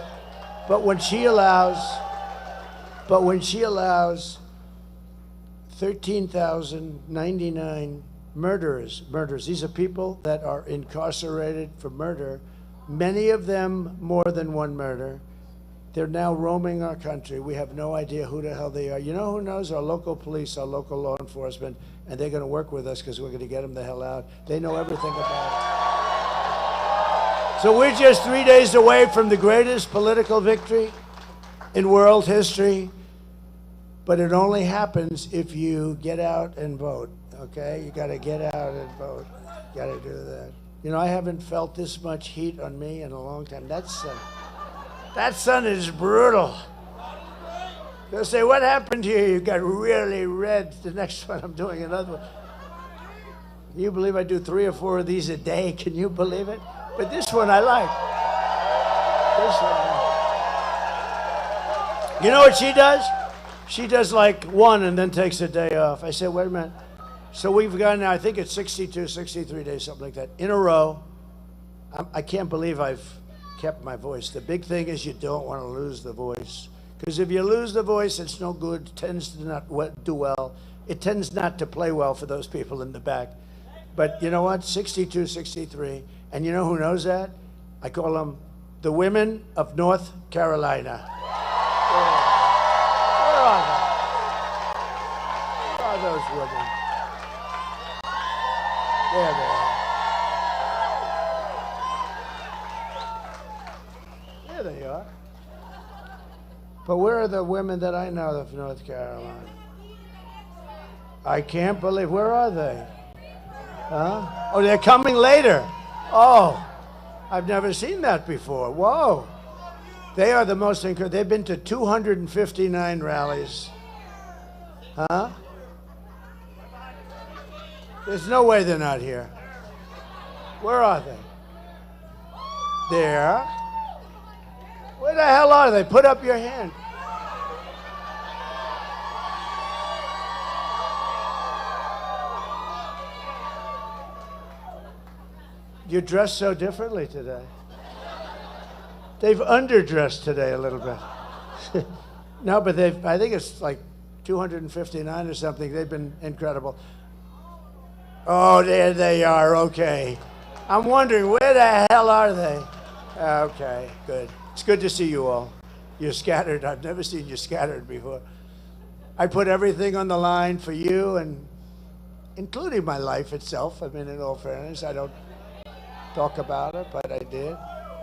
13,099 murderers. These are people that are incarcerated for murder, many of them more than one murder. They're now roaming our country. We have no idea who the hell they are. You know who knows? Our local police, our local law enforcement, and they're going to work with us because we're going to get them the hell out. They know everything about it. So we're just 3 days away from the greatest political victory in world history. But it only happens if you get out and vote, okay? You got to get out and vote. You got to do that. You know, I haven't felt this much heat on me in a long time. That sun is brutal. They'll say, what happened here? You got really red. The next one, I'm doing another one. Can you believe I do 3 or 4 of these a day? Can you believe it? But this one I like. This one. You know what she does? She does like one and then takes a day off. I said, wait a minute. So we've gone now, I think it's 62, 63 days, something like that, in a row. I can't believe I've kept my voice. The big thing is you don't want to lose the voice. Because if you lose the voice, it's no good. It tends to not do well. It tends not to play well for those people in the back. But you know what? 62, 63. And you know who knows that? I call them the women of North Carolina. Those women. There they are. There they are. But where are the women that I know of North Carolina? I can't believe. Where are they? Huh? Oh, they're coming later. Oh, I've never seen that before. Whoa. They are the most incredible. They've been to 259 rallies. Huh? There's no way they're not here. Where are they? There. Where the hell are they? Put up your hand. You're dressed so differently today. They've underdressed today a little bit. No, but I think it's like 259 or something. They've been incredible. Oh, there they are. Okay. I'm wondering, where the hell are they? Okay, good. It's good to see you all. You're scattered. I've never seen you scattered before. I put everything on the line for you, and including my life itself. I mean, in all fairness, I don't talk about it, but I did.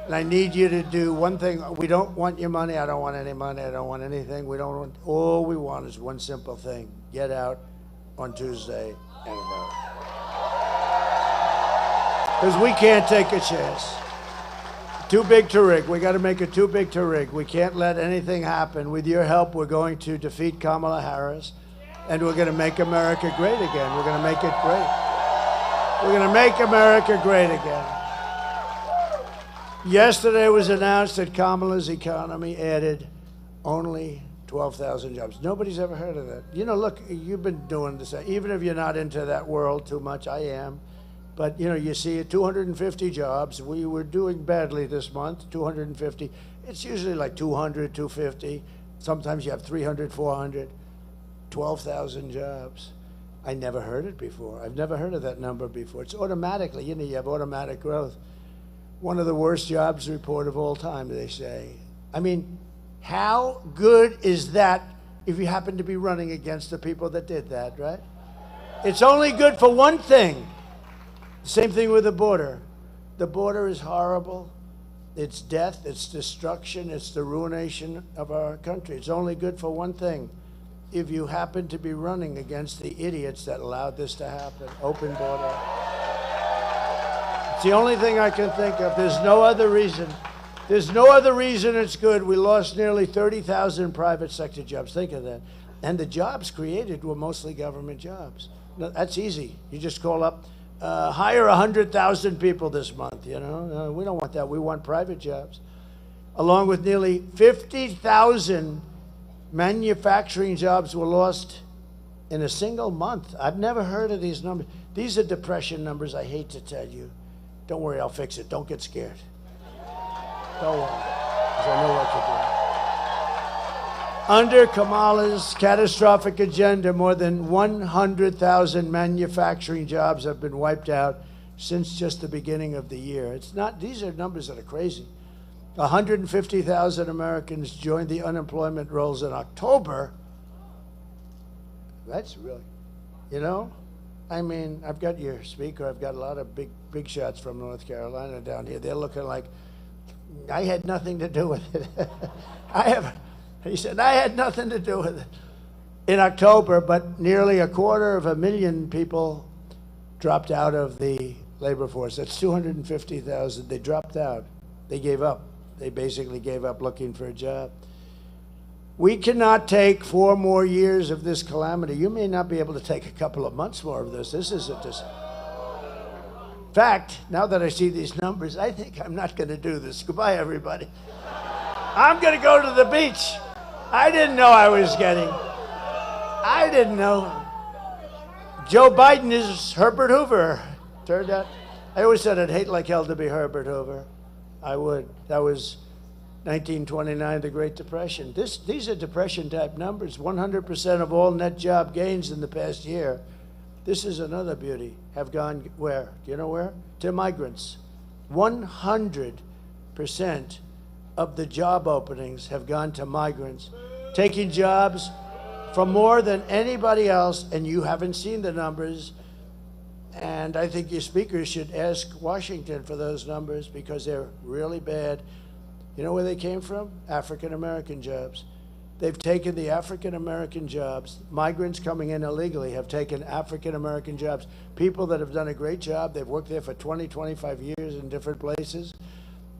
And I need you to do one thing. We don't want your money. I don't want any money. I don't want anything. All we want is one simple thing. Get out on Tuesday and vote. Because we can't take a chance. Too big to rig. We got to make it too big to rig. We can't let anything happen. With your help, we're going to defeat Kamala Harris, and we're going to make America great again. We're going to make it great. We're going to make America great again. Yesterday it was announced that Kamala's economy added only 12,000 jobs. Nobody's ever heard of that. You know, look, you've been doing this. Even if you're not into that world too much, I am. But, you know, you see it, 250 jobs. We were doing badly this month, 250. It's usually like 200, 250. Sometimes you have 300, 400. 12,000 jobs. I never heard it before. I've never heard of that number before. It's automatically, you know, you have automatic growth. One of the worst jobs report of all time, they say. I mean, how good is that if you happen to be running against the people that did that, right? It's only good for one thing. Same thing with the border. The border is horrible. It's death, it's destruction, it's the ruination of our country. It's only good for one thing. If you happen to be running against the idiots that allowed this to happen, open border. It's the only thing I can think of. There's no other reason. There's no other reason it's good. We lost nearly 30,000 private sector jobs. Think of that. And the jobs created were mostly government jobs. No, that's easy. You just call up, hire 100,000 people this month, you know? No, we don't want that. We want private jobs. Along with nearly 50,000 manufacturing jobs were lost in a single month. I've never heard of these numbers. These are depression numbers, I hate to tell you. Don't worry, I'll fix it. Don't get scared. Don't worry, because I know what to do. Under Kamala's catastrophic agenda, more than 100,000 manufacturing jobs have been wiped out since just the beginning of the year. It's not, these are numbers that are crazy. 150,000 Americans joined the unemployment rolls in October. That's really, you know? I mean, I've got your speaker. I've got a lot of big shots from North Carolina down here. They're looking like, I had nothing to do with it. He said, I had nothing to do with it. In October, but nearly 250,000 people dropped out of the labor force. That's 250,000. They dropped out. They gave up. They basically gave up looking for a job. We cannot take 4 more years of this calamity. You may not be able to take a couple of months more of this. This isn't just. In fact, now that I see these numbers, I think I'm not going to do this. Goodbye, everybody. I'm going to go to the beach. I didn't know I was getting. I didn't know. Joe Biden is Herbert Hoover. Turned out, I always said I'd hate like hell to be Herbert Hoover. I would. That was 1929, the Great Depression. These are Depression-type numbers. 100% of all net job gains in the past year. This is another beauty. Have gone where? Do you know where? To migrants. 100% of the job openings have gone to migrants, taking jobs from more than anybody else, and you haven't seen the numbers. And I think your speakers should ask Washington for those numbers because they're really bad. You know where they came from? African-American jobs. They've taken the African-American jobs. Migrants coming in illegally have taken African-American jobs. People that have done a great job. They've worked there for 20, 25 years in different places.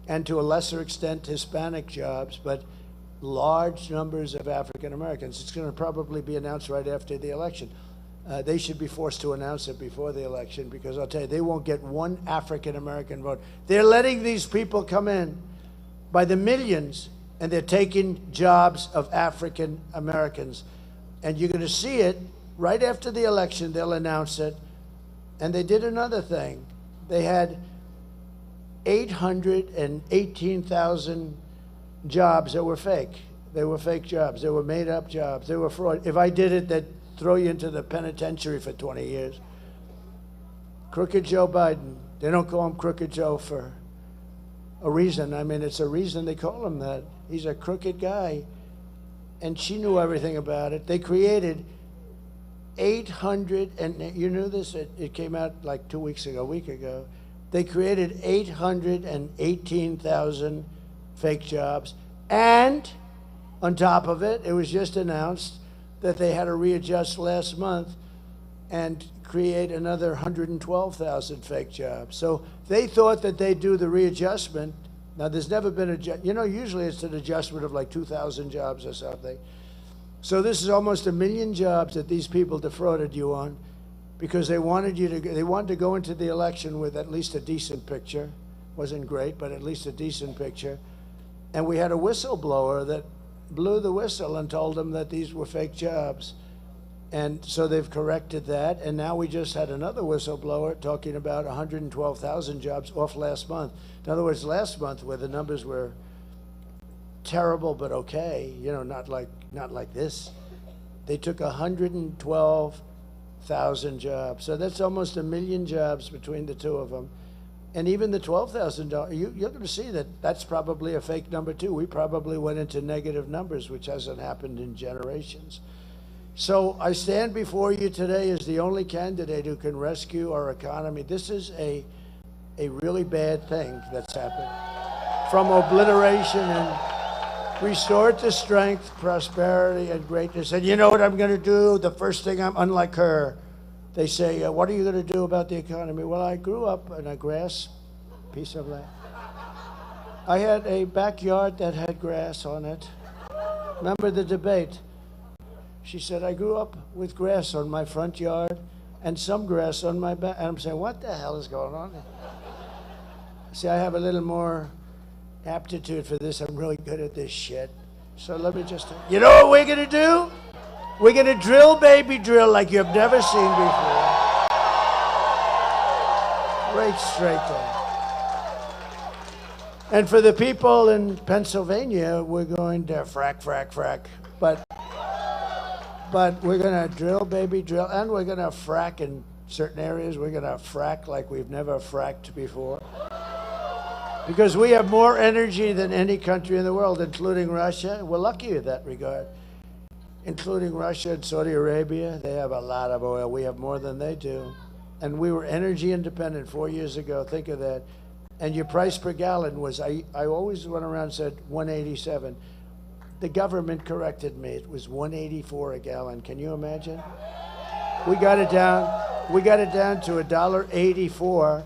And to a lesser extent, Hispanic jobs, but large numbers of African-Americans. It's going to probably be announced right after the election. They should be forced to announce it before the election because I'll tell you, they won't get one African-American vote. They're letting these people come in by the millions, and they're taking jobs of African-Americans. And you're going to see it right after the election. They'll announce it. And they did another thing. They had 818,000 jobs that were fake. They were fake jobs. They were made-up jobs. They were fraud. If I did it, they'd throw you into the penitentiary for 20 years. Crooked Joe Biden. They don't call him Crooked Joe for a reason. I mean, it's a reason they call him that. He's a crooked guy. And she knew everything about it. They created 800, and you knew this? It came out like 2 weeks ago, a week ago. They created 818,000 fake jobs. And on top of it, it was just announced that they had to readjust last month and create another 112,000 fake jobs. So they thought that they'd do the readjustment. Now, there's never been usually it's an adjustment of like 2,000 jobs or something. So this is almost 1 million jobs that these people defrauded you on because they wanted to go into the election with at least a decent picture. Wasn't great, but at least a decent picture. And we had a whistleblower that blew the whistle and told them that these were fake jobs. And so they've corrected that. And now we just had another whistleblower talking about 112,000 jobs off last month. In other words, last month where the numbers were terrible but okay, not like this, they took 112,000 jobs. So that's almost 1 million jobs between the two of them. And even the 12,000, you're going to see that that's probably a fake number too. We probably went into negative numbers, which hasn't happened in generations. So I stand before you today as the only candidate who can rescue our economy. This is a really bad thing that's happened. From obliteration and restore to strength, prosperity, and greatness. And you know what I'm going to do? The first thing, unlike her, they say, what are you going to do about the economy? Well, I grew up in a grass piece of land. I had a backyard that had grass on it. Remember the debate? She said, I grew up with grass on my front yard and some grass on my back. And I'm saying, what the hell is going on? See, I have a little more aptitude for this. I'm really good at this shit. So let me just, you know what we're gonna do? We're gonna drill, baby, drill like you've never seen before. Right straight there. And for the people in Pennsylvania, we're going to frack, frack, frack. But we're going to drill, baby, drill, and we're going to frack in certain areas. We're going to frack like we've never fracked before. Because we have more energy than any country in the world, including Russia. We're lucky in that regard. Including Russia and Saudi Arabia. They have a lot of oil. We have more than they do. And we were energy independent 4 years ago. Think of that. And your price per gallon was, I always went around and said 187. The government corrected me. It was 184 a gallon. Can you imagine? We got it down to $1.84,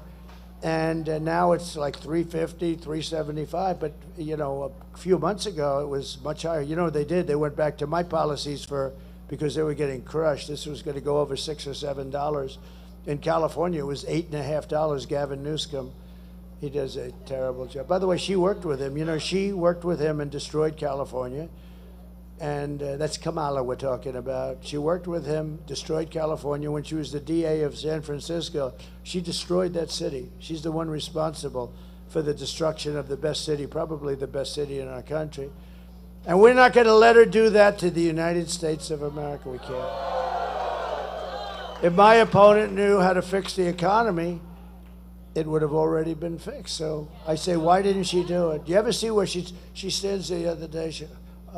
and now it's like 350, 375. But you know, a few months ago it was much higher. You know what they did? They went back to my policies because they were getting crushed. This was going to go over $6 or $7. In California, it was $8.50. Gavin Newsom. He does a terrible job. By the way, she worked with him. You know, she worked with him and destroyed California. And that's Kamala we're talking about. She worked with him, destroyed California. When she was the DA of San Francisco, she destroyed that city. She's the one responsible for the destruction of the best city, probably the best city in our country. And we're not going to let her do that to the United States of America. We can't. If my opponent knew how to fix the economy, it would have already been fixed. So I say, why didn't she do it? Do you ever see where she stands the other day?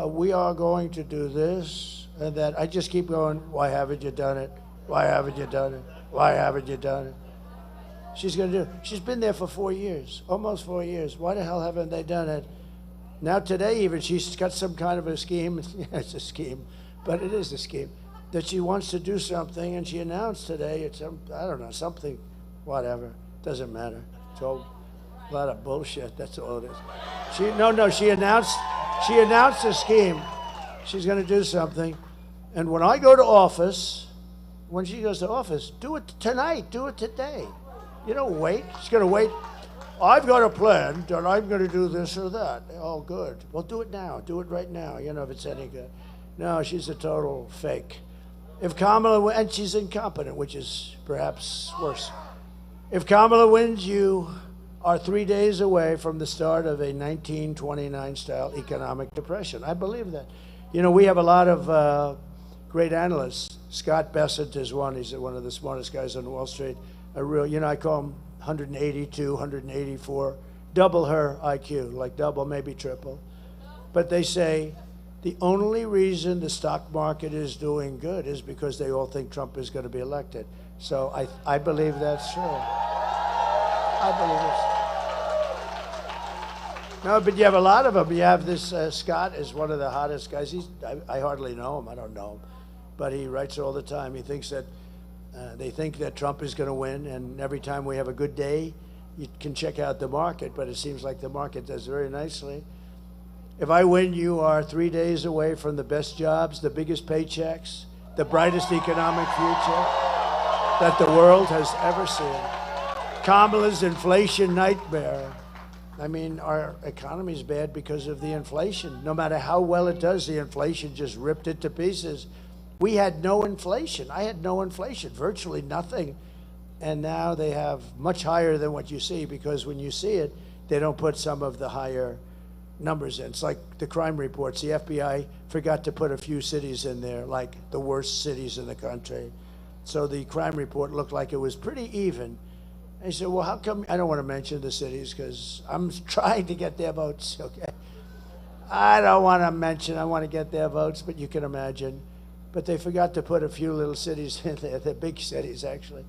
We are going to do this and that. I just keep going, why haven't you done it? Why haven't you done it? Why haven't you done it? She's going to do it. She's been there for 4 years, almost 4 years. Why the hell haven't they done it? Now today even, she's got some kind of a scheme. Yeah, it's a scheme, but it is a scheme. That she wants to do something, and she announced today, it's, I don't know, something, whatever. Doesn't matter. It's all a lot of bullshit. That's all it is. She announced a scheme. She's going to do something. And when I go to office, when she goes to office, do it tonight. Do it today. You don't wait. She's going to wait. I've got a plan that I'm going to do this or that. Oh, good. Well, do it now. Do it right now. You know, if it's any good. No, she's a total fake. If Kamala, and she's incompetent, which is perhaps worse. If Kamala wins, you are 3 days away from the start of a 1929-style economic depression. I believe that. You know, we have a lot of great analysts. Scott Bessent is one. He's one of the smartest guys on Wall Street. A real, you know, I call him 182, 184, double her IQ, like double, maybe triple. But they say the only reason the stock market is doing good is because they all think Trump is going to be elected. So I believe that's true. I believe it's no, but you have a lot of them. You have this Scott is one of the hottest guys. I hardly know him. I don't know him, but he writes all the time. He thinks that they think that Trump is going to win, and every time we have a good day, you can check out the market. But it seems like the market does very nicely. If I win, you are 3 days away from the best jobs, the biggest paychecks, the brightest economic future that the world has ever seen. Kamala's inflation nightmare. I mean, our economy is bad because of the inflation. No matter how well it does, the inflation just ripped it to pieces. We had no inflation. I had no inflation, virtually nothing. And now they have much higher than what you see, because when you see it, they don't put some of the higher numbers in. It's like the crime reports. The FBI forgot to put a few cities in there, like the worst cities in the country. So the crime report looked like it was pretty even. And he said, well, how come, I don't want to mention the cities because I'm trying to get their votes, okay? I don't want to mention, I want to get their votes, but you can imagine. But they forgot to put a few little cities in there, the big cities actually.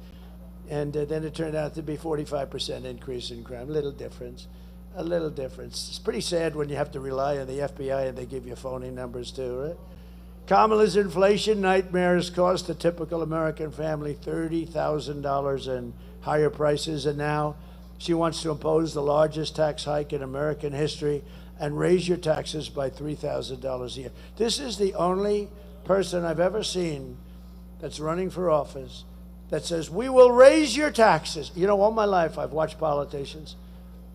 And then it turned out to be 45% increase in crime, little difference. A little difference. It's pretty sad when you have to rely on the FBI and they give you phony numbers too, right? Kamala's inflation nightmares cost the typical American family $30,000 in higher prices, and now she wants to impose the largest tax hike in American history and raise your taxes by $3,000 a year. This is the only person I've ever seen that's running for office that says, we will raise your taxes. You know, all my life I've watched politicians,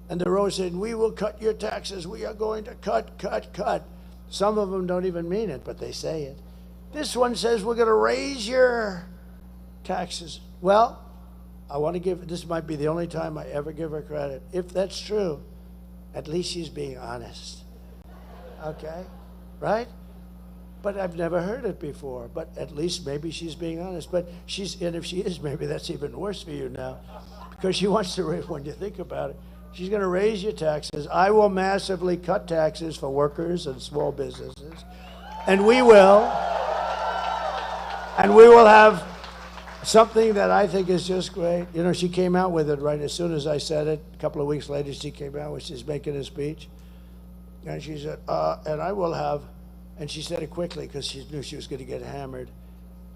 and they're always saying, we will cut your taxes. We are going to cut. Some of them don't even mean it, but they say it. This one says, we're going to raise your taxes. Well, I want to give, this might be the only time I ever give her credit. If that's true, at least she's being honest. Okay? Right? But I've never heard it before. But at least maybe she's being honest. But and if she is, maybe that's even worse for you now. Because she wants to raise, when you think about it, she's going to raise your taxes. I will massively cut taxes for workers and small businesses. And we will. And we will have something that I think is just great. You know, she came out with it right as soon as I said it. A couple of weeks later, she came out when she's making a speech. And she said, and I will have, and she said it quickly because she knew she was going to get hammered.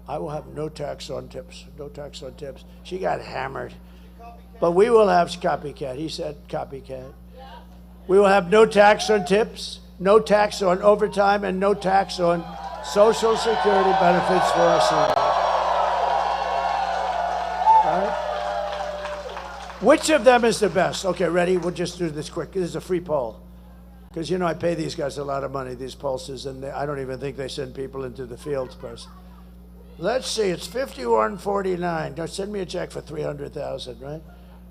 I will have no tax on tips. No tax on tips. She got hammered. But we will have copycat. He said copycat. We will have no tax on tips, no tax on overtime, and no tax on Social Security benefits for our seniors. Right? Which of them is the best? Okay, ready? We'll just do this quick. This is a free poll. Because, you know, I pay these guys a lot of money, these pollsters, and I don't even think they send people into the fields person. Let's see, it's 51-49. Don't send me a check for $300,000, right?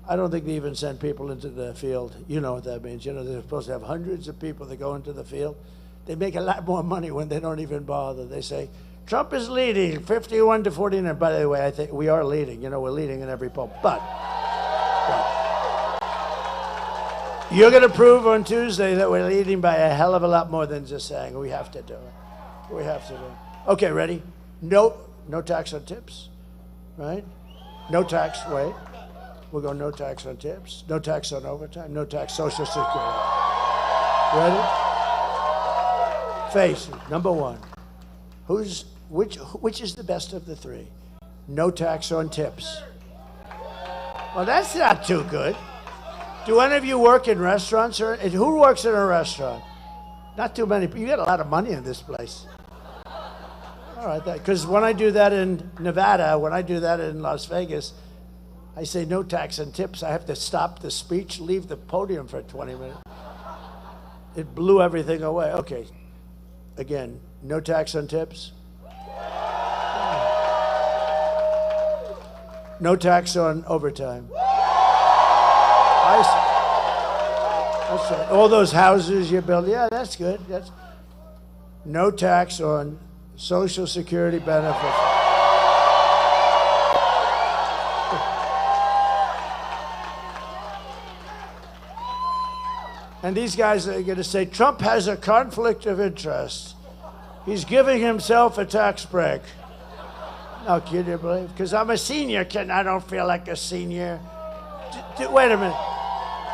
I don't think they even send people into the field. You know what that means. You know, they're supposed to have hundreds of people that go into the field. They make a lot more money when they don't even bother. They say, Trump is leading 51-49. By the way, I think we are leading. You know, we're leading in every poll. But you're going to prove on Tuesday that we're leading by a hell of a lot more than just saying. We have to do it. We have to do it. Okay, ready? No tax on tips, right? No tax, wait. We'll go no tax on tips, no tax on overtime, no tax Social Security. Ready? Face it, number one. Which is the best of the three? No tax on tips. Well, that's not too good. Do any of you work in restaurants? Or who works in a restaurant? Not too many. You get a lot of money in this place. All right, because when I do that in Nevada, when I do that in Las Vegas, I say no tax and tips. I have to stop the speech, leave the podium for 20 minutes. It blew everything away. Okay, again, no tax on tips. No tax on overtime. That's right. All those houses you build, yeah, that's good. That's no tax on Social Security benefits. And these guys are going to say, Trump has a conflict of interest. He's giving himself a tax break. No, can you believe? Because I'm a senior, I don't feel like a senior. Wait a minute.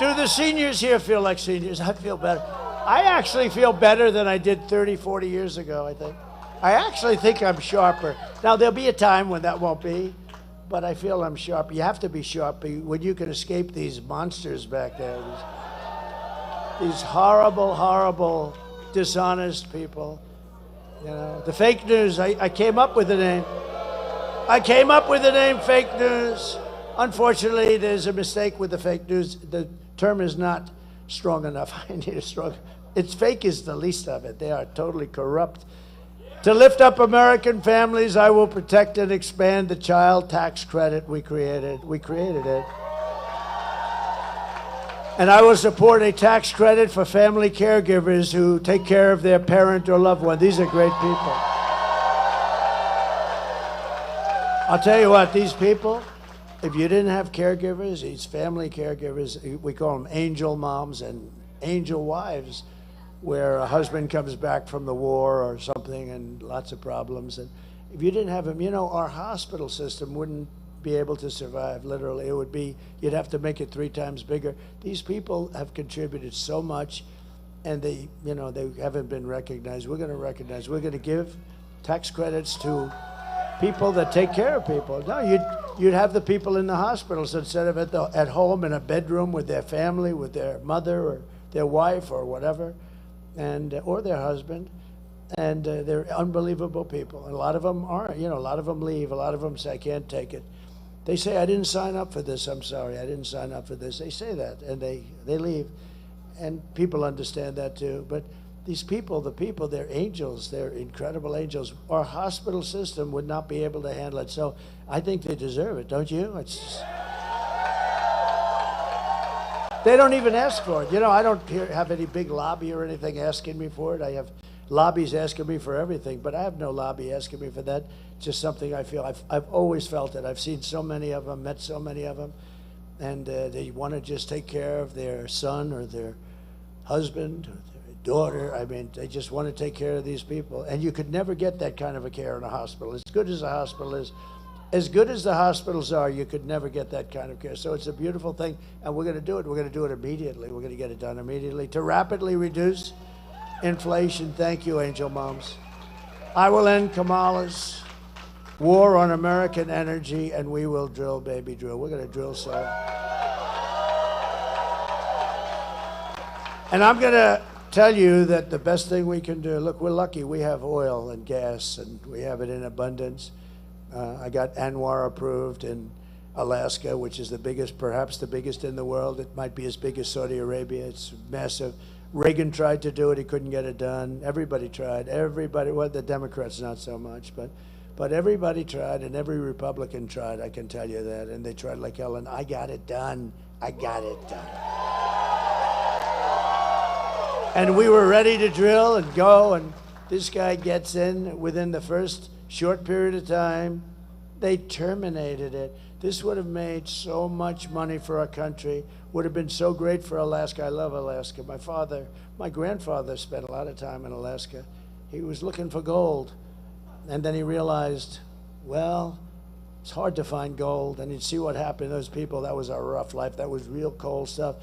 Do the seniors here feel like seniors? I feel better. I actually feel better than I did 30, 40 years ago, I think. I actually think I'm sharper. Now, there'll be a time when that won't be, but I feel I'm sharper. You have to be sharp when you can escape these monsters back there. These horrible, horrible, dishonest people. You know, the fake news, I came up with the name. I came up with the name fake news. Unfortunately, there's a mistake with the fake news. The term is not strong enough. I need a strong. It's fake is the least of it. They are totally corrupt. To lift up American families, I will protect and expand the child tax credit we created. We created it. And I will support a tax credit for family caregivers who take care of their parent or loved one. These are great people. I'll tell you what, these people, if you didn't have caregivers, these family caregivers, we call them angel moms and angel wives, where a husband comes back from the war or something and lots of problems. And if you didn't have them, you know, our hospital system wouldn't be able to survive, literally. It would be, you'd have to make it 3 times bigger. These people have contributed so much, and they, you know, they haven't been recognized. We're going to recognize. We're going to give tax credits to people that take care of people. No, you'd have the people in the hospitals instead of at home in a bedroom with their family, with their mother or their wife or whatever, and or their husband. And they're unbelievable people. And a lot of them aren't. You know, a lot of them leave. A lot of them say, I can't take it. They say, I didn't sign up for this. I'm sorry. I didn't sign up for this. They say that, and they leave. And people understand that too. But these people, the people, they're angels. They're incredible angels. Our hospital system would not be able to handle it. So I think they deserve it, don't you? They don't even ask for it. You know, I don't have any big lobby or anything asking me for it. I have lobbies asking me for everything, but I have no lobby asking me for that. Just something I feel. I've always felt it. I've seen so many of them, met so many of them, and they want to just take care of their son or their husband or their daughter. I mean, they just want to take care of these people. And you could never get that kind of a care in a hospital. As good as a hospital is, as good as the hospitals are, you could never get that kind of care. So it's a beautiful thing, and we're going to do it. We're going to do it immediately. We're going to get it done immediately to rapidly reduce inflation. Thank you, Angel Moms. I will end Kamala's war on American energy, and we will drill, baby, drill. We're going to drill so. And I'm going to tell you that the best thing we can do, look, we're lucky. We have oil and gas, and we have it in abundance. I got ANWR approved in Alaska, which is the biggest, perhaps the biggest in the world. It might be as big as Saudi Arabia. It's massive. Reagan tried to do it. He couldn't get it done. Everybody tried. Everybody, well, the Democrats not so much, but everybody tried, and every Republican tried, I can tell you that. And they tried like hell, and I got it done. I got it done. And we were ready to drill and go, and this guy gets in within the first short period of time. They terminated it. This would have made so much money for our country, would have been so great for Alaska. I love Alaska. My grandfather spent a lot of time in Alaska. He was looking for gold, and then he realized, well, it's hard to find gold, and he'd see what happened to those people. That was our rough life. That was real cold stuff.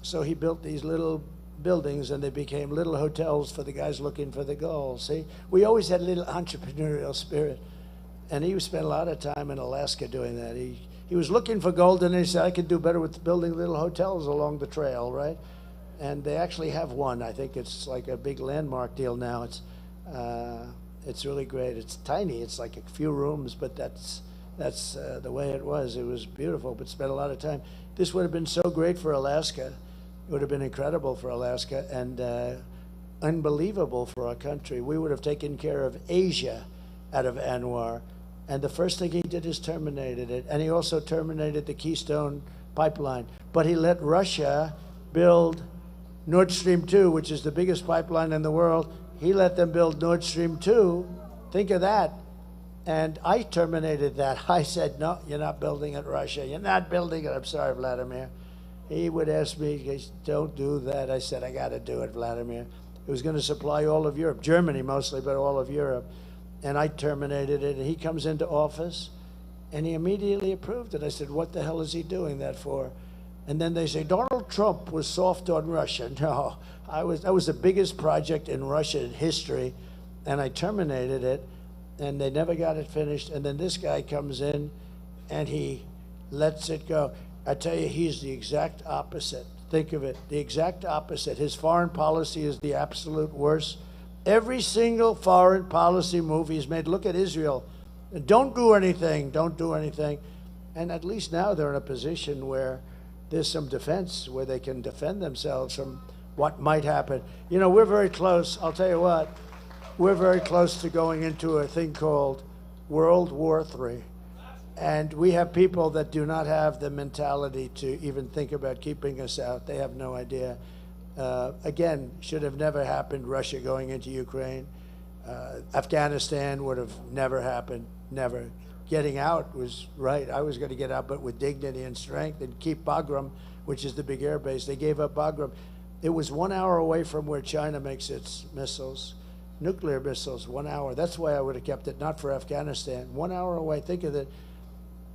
So he built these little buildings, and they became little hotels for the guys looking for the gold. See, we always had a little entrepreneurial spirit, and he spent a lot of time in Alaska doing that. He was looking for gold, and he said, I could do better with building little hotels along the trail, right? And they actually have one. I think it's like a big landmark deal now. It's really great. It's tiny. It's like a few rooms, but that's the way it was. It was beautiful, but spent a lot of time. This would have been so great for Alaska. It would have been incredible for Alaska and unbelievable for our country. We would have taken care of Asia out of ANWR. And the first thing he did is terminated it. And he also terminated the Keystone pipeline. But he let Russia build Nord Stream 2, which is the biggest pipeline in the world. He let them build Nord Stream 2. Think of that. And I terminated that. I said, no, you're not building it, Russia. You're not building it. I'm sorry, Vladimir. He would ask me, don't do that. I said, I got to do it, Vladimir. It was going to supply all of Europe, Germany mostly, but all of Europe. And I terminated it. And he comes into office, and he immediately approved it. I said, what the hell is he doing that for? And then they say, Donald Trump was soft on Russia. No, that was the biggest project in Russian history, and I terminated it, and they never got it finished. And then this guy comes in, and he lets it go. I tell you, he's the exact opposite. Think of it, the exact opposite. His foreign policy is the absolute worst. Every single foreign policy move he's made, look at Israel. Don't do anything, don't do anything. And at least now they're in a position where there's some defense, where they can defend themselves from what might happen. You know, we're very close, I'll tell you what, we're very close to going into a thing called World War III. And we have people that do not have the mentality to even think about keeping us out. They have no idea. Again, should have never happened, Russia going into Ukraine. Afghanistan would have never happened, never. Getting out was right. I was going to get out, but with dignity and strength, and keep Bagram, which is the big air base. They gave up Bagram. It was 1 hour away from where China makes its missiles, nuclear missiles, 1 hour. That's why I would have kept it, not for Afghanistan. 1 hour away, think of it.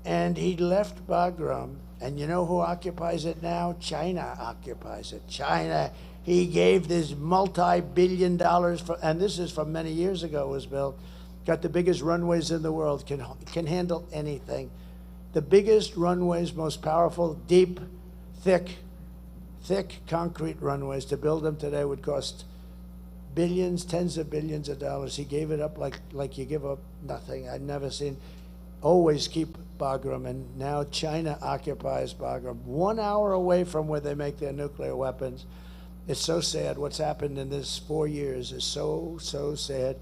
And he left Bagram, and you know who occupies it now? China occupies it. China, he gave this multi-billion dollars, and this is from many years ago was built, got the biggest runways in the world, can handle anything. The biggest runways, most powerful, deep, thick concrete runways. To build them today would cost billions, tens of billions of dollars. He gave it up like you give up nothing. I'd never seen. Always keep Bagram, and now China occupies Bagram, 1 hour away from where they make their nuclear weapons. It's so sad. What's happened in this 4 years is so sad.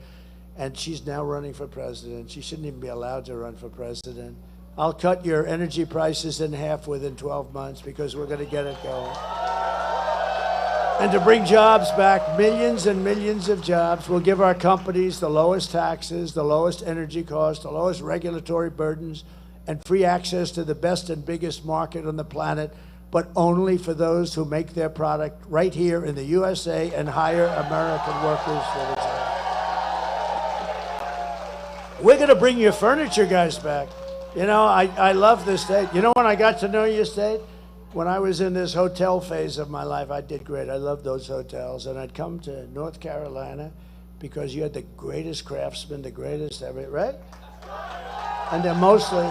And she's now running for president. She shouldn't even be allowed to run for president. I'll cut your energy prices in half within 12 months because we're going to get it going. And to bring jobs back, millions and millions of jobs, will give our companies the lowest taxes, the lowest energy costs, the lowest regulatory burdens, and free access to the best and biggest market on the planet, but only for those who make their product right here in the USA and hire American workers for the job. We're going to bring your furniture guys back. You know, I love this state. You know when I got to know your state? When I was in this hotel phase of my life, I did great. I loved those hotels. And I'd come to North Carolina because you had the greatest craftsmen, the greatest everything, right? And they're mostly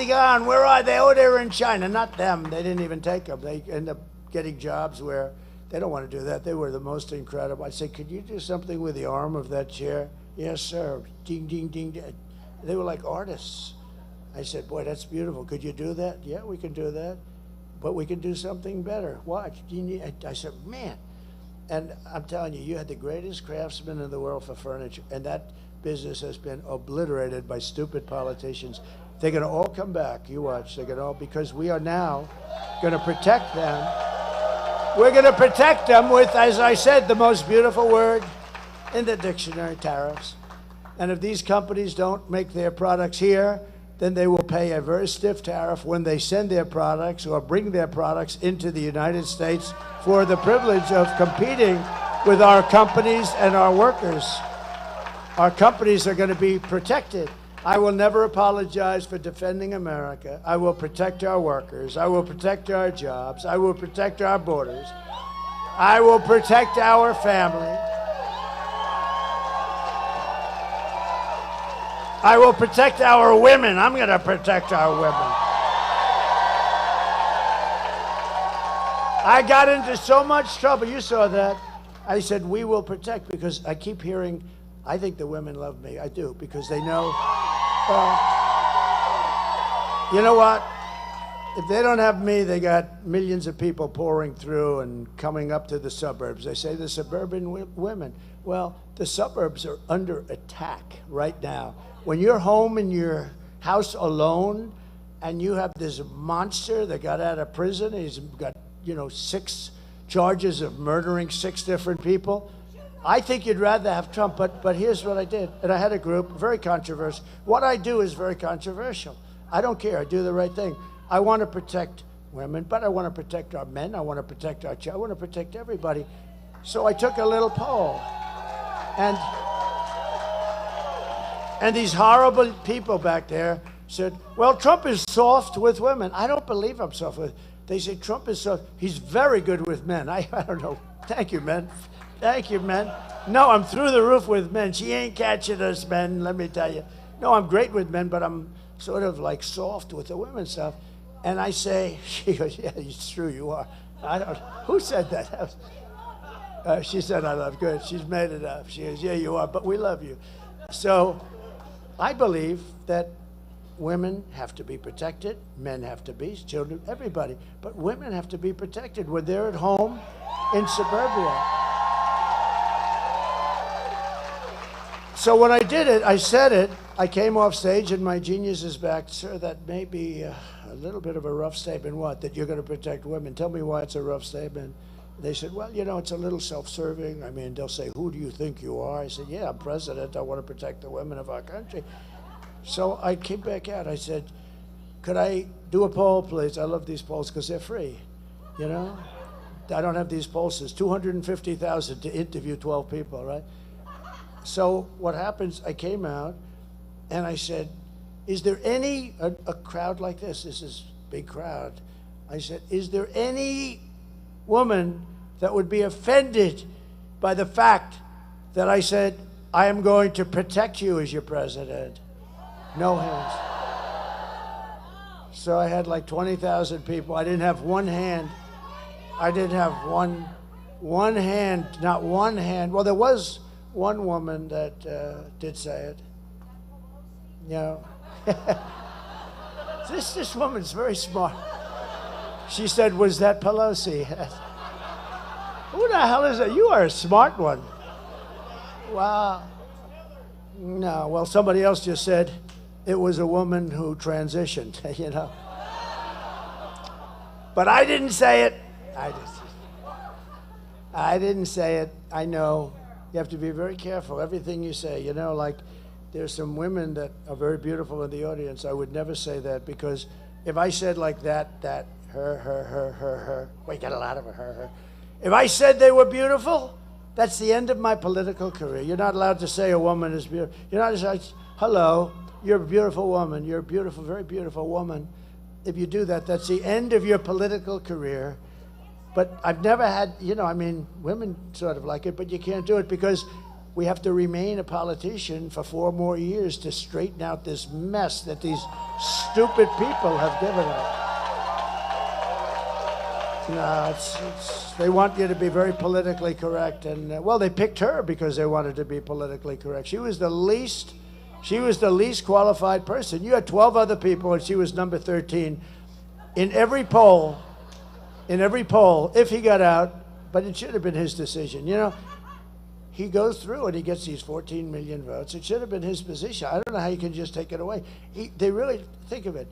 gone. Where are they? Oh, they're in China. Not them. They didn't even take them. They end up getting jobs where they don't want to do that. They were the most incredible. I said, could you do something with the arm of that chair? Yes, sir. Ding, ding, ding, ding. They were like artists. I said, boy, that's beautiful. Could you do that? Yeah, we can do that. But we can do something better. Watch. I said, man. And I'm telling you, you had the greatest craftsmen in the world for furniture. And that business has been obliterated by stupid politicians. They're going to all come back. You watch. They're going to all, because we are now going to protect them. We're going to protect them with, as I said, the most beautiful word in the dictionary, tariffs. And if these companies don't make their products here, then they will pay a very stiff tariff when they send their products or bring their products into the United States for the privilege of competing with our companies and our workers. Our companies are going to be protected. I will never apologize for defending America. I will protect our workers. I will protect our jobs. I will protect our borders. I will protect our family. I will protect our women. I'm going to protect our women. I got into so much trouble. You saw that. I said, we will protect, because I keep hearing, I think the women love me. I do, because they know. You know what? If they don't have me, they got millions of people pouring through and coming up to the suburbs. They say the suburban women. Well, the suburbs are under attack right now. When you're home in your house alone and you have this monster that got out of prison, he's got, 6 charges of murdering 6 different people, I think you'd rather have Trump, but here's what I did. And I had a group, very controversial. What I do is very controversial. I don't care. I do the right thing. I want to protect women, but I want to protect our men. I want to protect our children. I want to protect everybody. So I took a little poll. And these horrible people back there said, well, Trump is soft with women. I don't believe I'm soft with. They say Trump is soft. He's very good with men. I don't know. Thank you, men. Thank you, men. No, I'm through the roof with men. She ain't catching us, men, let me tell you. No, I'm great with men, but I'm sort of like soft with the women stuff. And I say, she goes, yeah, it's true, you are. I don't, who said that? She said, I love, good. She's made it up. She goes, yeah, you are, but we love you. So I believe that women have to be protected, men have to be, children, everybody. But women have to be protected when they're at home in suburbia. So when I did it, I said it, I came off stage and my genius is back. Sir, that may be a little bit of a rough statement. What? That you're going to protect women? Tell me why it's a rough statement. They said, well, it's a little self-serving. I mean, they'll say, who do you think you are? I said, yeah, I'm president. I want to protect the women of our country. So I came back out. I said, could I do a poll, please? I love these polls because they're free, I don't have these polls. It's $250,000 to interview 12 people, right? So what happens, I came out and I said, is there any, a crowd like this is a big crowd. I said, is there any woman that would be offended by the fact that I said, I am going to protect you as your president? No hands. So I had like 20,000 people. I didn't have one hand. I didn't have one one hand, not one hand. Well, there was one woman that did say it. You know, this woman's very smart. She said, "Was that Pelosi?" Who the hell is that? You are a smart one. Wow. No, well, somebody else just said it was a woman who transitioned, you know. But I didn't say it. I didn't say it. I know. You have to be very careful, everything you say. You know, like there's some women that are very beautiful in the audience. I would never say that because if I said like that, her, we got a lot of her. If I said they were beautiful, that's the end of my political career. You're not allowed to say a woman is beautiful. You're not allowed to say, hello, you're a beautiful woman. You're a beautiful, very beautiful woman. If you do that, that's the end of your political career. But I've never had, you know, I mean, women sort of like it, but you can't do it because we have to remain a politician for 4 more years to straighten out this mess that these stupid people have given us. No, they want you to be very politically correct, and well, they picked her because they wanted to be politically correct. She was the least qualified person. You had 12 other people, and she was number 13 in every poll. If he got out, but it should have been his decision. You know, he goes through and he gets these 14 million votes. It should have been his position. I don't know how you can just take it away. They really think of it.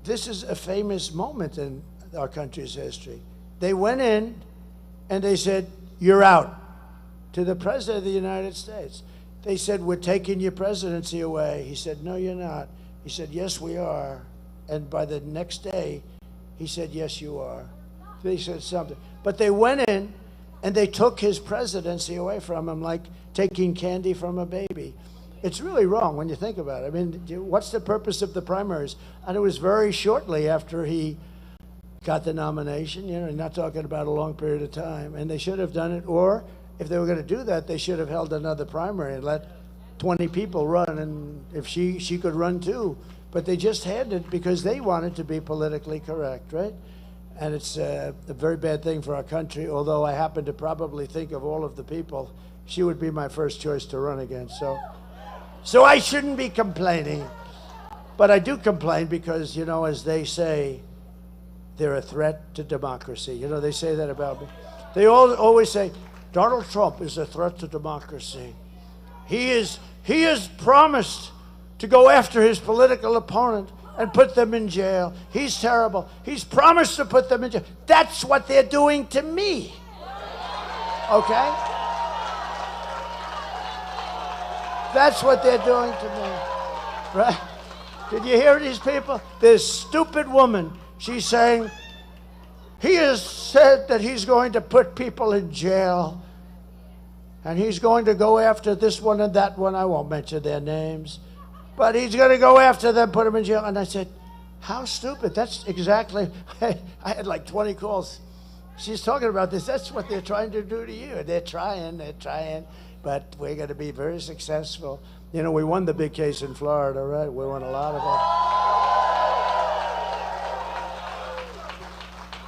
This is a famous moment in our country's history. They went in and they said, "You're out," to the President of the United States. They said, "We're taking your presidency away." He said, "No, you're not." He said, "Yes, we are." And by the next day, he said, "Yes, you are." They said something. But they went in and they took his presidency away from him like taking candy from a baby. It's really wrong when you think about it. I mean, what's the purpose of the primaries? And it was very shortly after he got the nomination, you know, not talking about a long period of time. And they should have done it, or if they were going to do that, they should have held another primary and let 20 people run, and if she could run too. But they just had it because they wanted to be politically correct, right? And it's a very bad thing for our country, although I happen to probably think of all of the people, she would be my first choice to run against. So I shouldn't be complaining. But I do complain because, you know, as they say, they're a threat to democracy. You know, they say that about me. They always say, Donald Trump is a threat to democracy. He has promised to go after his political opponent and put them in jail. He's terrible. He's promised to put them in jail. That's what they're doing to me. Okay? That's what they're doing to me. Right? Did you hear these people? This stupid woman, she's saying, he has said that he's going to put people in jail. And he's going to go after this one and that one. I won't mention their names. But he's going to go after them, put them in jail. And I said, how stupid. That's exactly, I had like 20 calls. She's talking about this. That's what they're trying to do to you. They're trying. But we're going to be very successful. You know, we won the big case in Florida, right? We won a lot of them.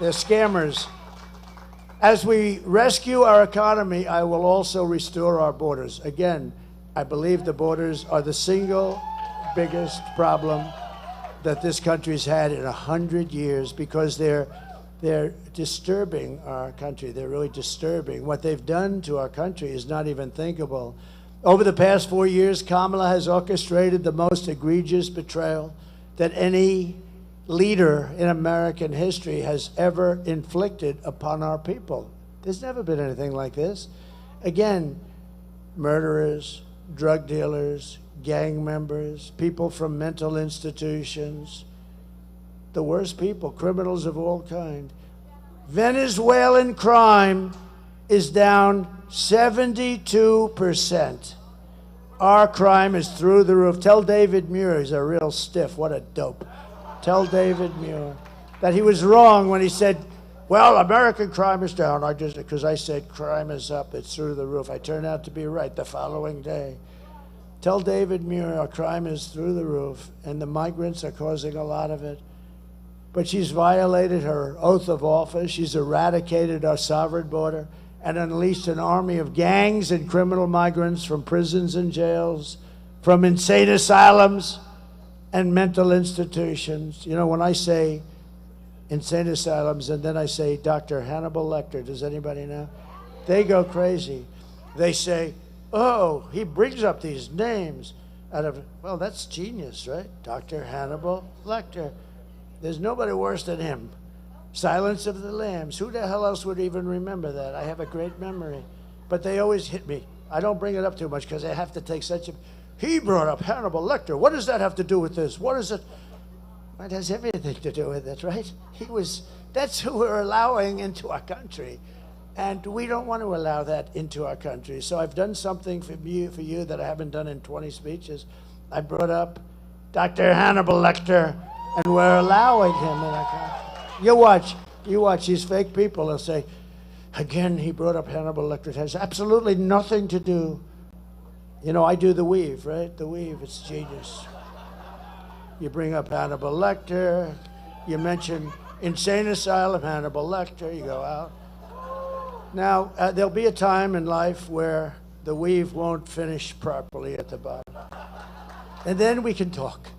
They're scammers. As we rescue our economy, I will also restore our borders. Again, I believe the borders are the single biggest problem that this country's had in 100 years because they're disturbing our country. They're really disturbing. What they've done to our country is not even thinkable. Over the past 4 years, Kamala has orchestrated the most egregious betrayal that any leader in American history has ever inflicted upon our people. There's never been anything like this. Again, murderers, drug dealers, gang members, people from mental institutions, the worst people, criminals of all kinds. Venezuelan crime is down 72%. Our crime is through the roof. Tell David Muir he's a real stiff. What a dope. Tell David Muir that he was wrong when he said, well, American crime is down. Because I said crime is up, it's through the roof. I turned out to be right the following day. Tell David Muir our crime is through the roof, and the migrants are causing a lot of it. but she's violated her oath of office. She's eradicated our sovereign border and unleashed an army of gangs and criminal migrants from prisons and jails, from insane asylums and mental institutions. You know, when I say insane asylums and then I say Dr. Hannibal Lecter, does anybody know? They go crazy. They say, oh, he brings up these names out of, well, that's genius, right? Dr. Hannibal Lecter. There's nobody worse than him. Silence of the Lambs. Who the hell else would even remember that? I have a great memory. But they always hit me. I don't bring it up too much because I have to take such a... He brought up Hannibal Lecter. What does that have to do with this? What is it? It has everything to do with it, right? That's who we're allowing into our country. And we don't want to allow that into our country. So I've done something for you that I haven't done in 20 speeches. I brought up Dr. Hannibal Lecter, and we're allowing him in our country. You watch these fake people. They'll say, again, he brought up Hannibal Lecter. It has absolutely nothing to do. You know, I do the weave, right? The weave, it's genius. You bring up Hannibal Lecter, you mention insane asylum, Hannibal Lecter, you go out. Now, there'll be a time in life where the weave won't finish properly at the bottom. And then we can talk.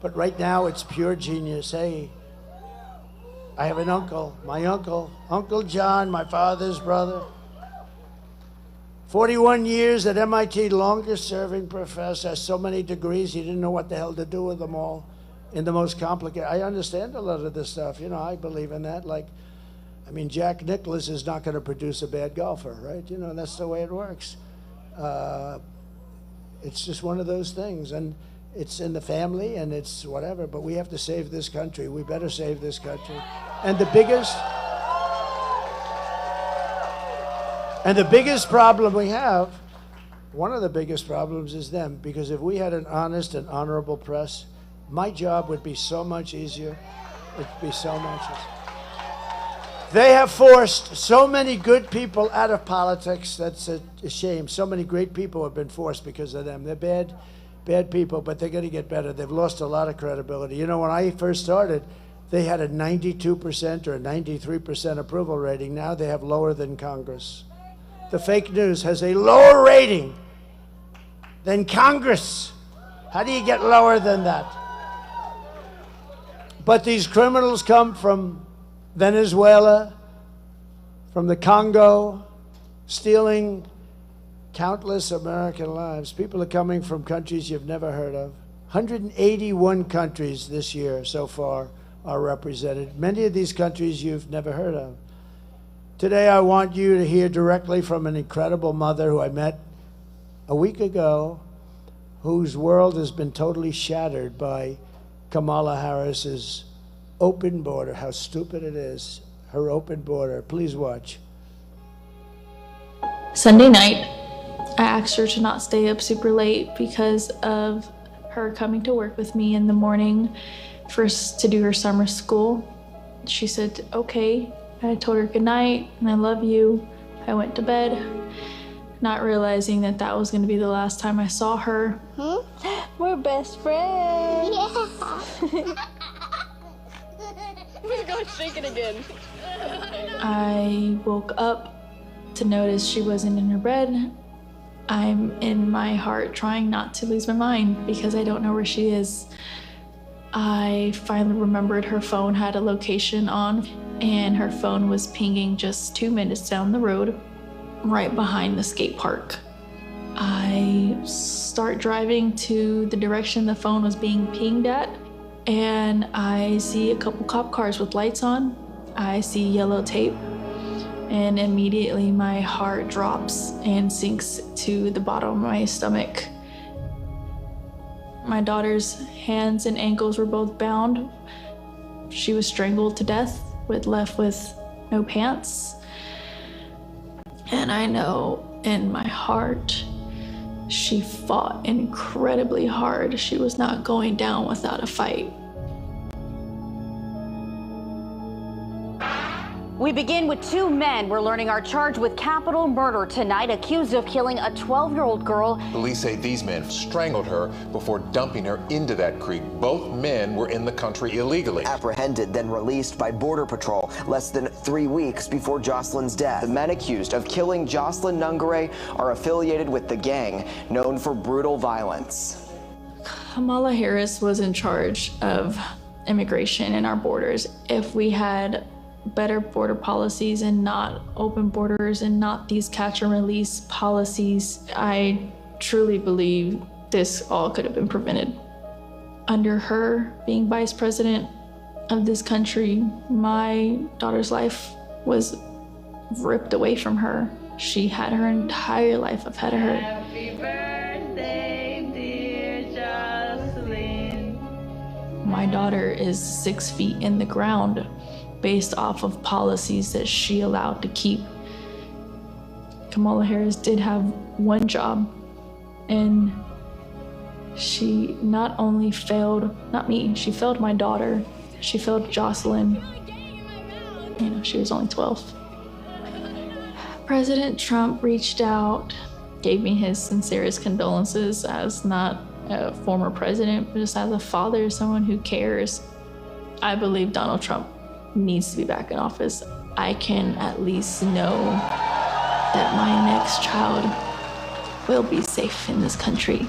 But right now, it's pure genius. Hey, I have an uncle, my uncle, Uncle John, my father's brother. 41 years at MIT, longest serving professor, has so many degrees, he didn't know what the hell to do with them all in the most complicated. I understand a lot of this stuff, you know, I believe in that. Like, I mean, Jack Nicklaus is not going to produce a bad golfer, right? You know, that's the way it works. It's just one of those things, and it's in the family, and it's whatever, but we have to save this country. We better save this country. And the biggest problem we have, one of the biggest problems is them, because if we had an honest and honorable press, my job would be so much easier. It'd be so much easier. They have forced so many good people out of politics. That's a shame. So many great people have been forced because of them. They're bad people, but they're going to get better. They've lost a lot of credibility. You know, when I first started, they had a 92% or a 93% approval rating. Now they have lower than Congress. The fake news has a lower rating than Congress. How do you get lower than that? But these criminals come from Venezuela, from the Congo, stealing countless American lives. People are coming from countries you've never heard of. 181 countries this year so far are represented. Many of these countries you've never heard of. Today I want you to hear directly from an incredible mother who I met a week ago, whose world has been totally shattered by Kamala Harris's open border. How stupid it is, her open border. Please watch. Sunday night, I asked her to not stay up super late because of her coming to work with me in the morning to do her summer school. She said, okay. I told her good night and I love you. I went to bed, not realizing that that was going to be the last time I saw her. We're best friends. Yeah. We're going to shake it again. I woke up to notice she wasn't in her bed. I'm in my heart trying not to lose my mind because I don't know where she is. I finally remembered her phone had a location on, and her phone was pinging just 2 minutes down the road, right behind the skate park. I start driving to the direction the phone was being pinged at, and I see a couple cop cars with lights on. I see yellow tape, and immediately my heart drops and sinks to the bottom of my stomach. My daughter's hands and ankles were both bound. She was strangled to death, left with no pants. And I know in my heart, she fought incredibly hard. She was not going down without a fight. We begin with two men we're learning are charged with capital murder tonight, accused of killing a 12-year-old girl. Police say these men strangled her before dumping her into that creek. Both men were in the country illegally. Apprehended, then released by Border Patrol less than 3 weeks before Jocelyn's death. The men accused of killing Jocelyn Nungare are affiliated with the gang known for brutal violence. Kamala Harris was in charge of immigration in our borders. If we had better border policies and not open borders and not these catch and release policies, I truly believe this all could have been prevented. Under her being vice president of this country, my daughter's life was ripped away from her. She had her entire life ahead of her. Happy birthday, dear Jocelyn. My daughter is 6 feet in the ground based off of policies that she allowed to keep. Kamala Harris did have one job, and she not only failed, not me, she failed my daughter, she failed Jocelyn. You know, she was only 12. President Trump reached out, gave me his sincerest condolences as not a former president, but just as a father, someone who cares. I believe Donald Trump needs to be back in office. I can at least know that my next child will be safe in this country.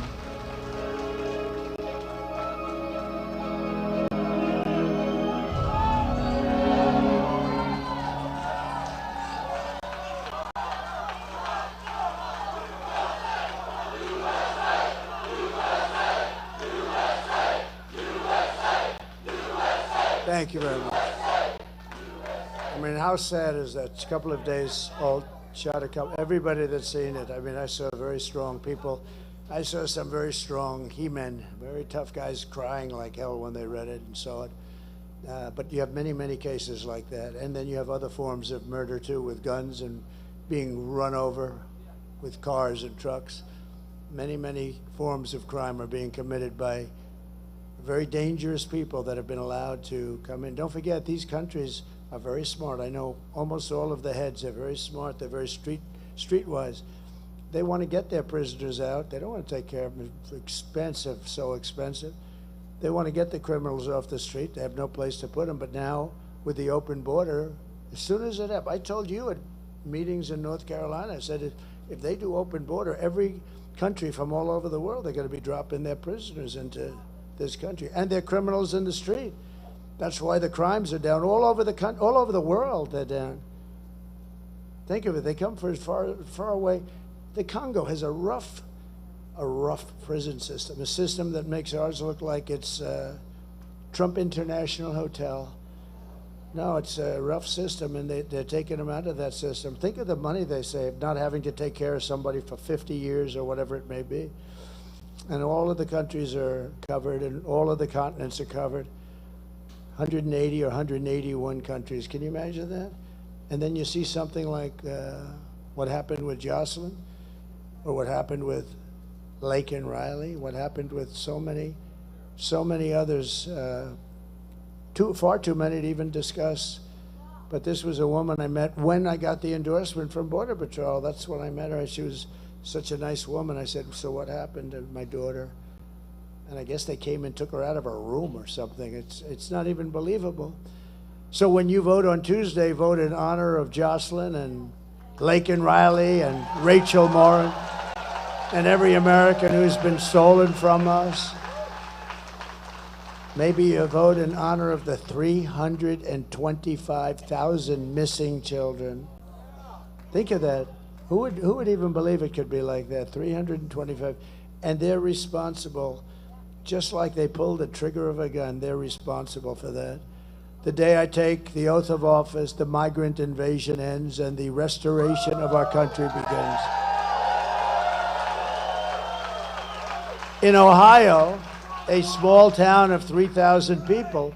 Thank you very much. I mean, how sad is that? It's a couple of days old, shot a couple, everybody that's seen it. I mean, I saw very strong people. I saw some very strong he-men, very tough guys crying like hell when they read it and saw it. But you have many, many cases like that. And then you have other forms of murder too, with guns and being run over with cars and trucks. Many, many forms of crime are being committed by very dangerous people that have been allowed to come in. Don't forget, these countries are very smart. I know almost all of the heads are very smart. They're very streetwise. They want to get their prisoners out. They don't want to take care of them. It's expensive, so expensive. They want to get the criminals off the street. They have no place to put them. But now, with the open border, as soon as it happens, I told you at meetings in North Carolina, I said if they do open border, every country from all over the world, they're going to be dropping their prisoners into this country, and they're criminals in the street. That's why the crimes are down all over the world. They're down. Think of it. They come from far away. The Congo has a rough prison system, a system that makes ours look like it's Trump International Hotel. No, it's a rough system, and they're taking them out of that system. Think of the money they save, not having to take care of somebody for 50 years or whatever it may be. And all of the countries are covered, and all of the continents are covered. 180 or 181 countries. Can you imagine that? And then you see something like what happened with Jocelyn, or what happened with Lake and Riley, what happened with so many others. Far too many to even discuss. But this was a woman I met when I got the endorsement from Border Patrol. That's when I met her. She was such a nice woman. I said, so what happened to my daughter? And I guess they came and took her out of her room or something. It's not even believable. So when you vote on Tuesday, vote in honor of Jocelyn and Lake and Riley and Rachel Morin and every American who's been stolen from us. Maybe you vote in honor of the 325,000 missing children. Think of that. Who would even believe it could be like that? 325, and they're responsible, just like they pulled the trigger of a gun. They're responsible for that. The day I take the oath of office, the migrant invasion ends and the restoration of our country begins. In Ohio, a small town of 3,000 people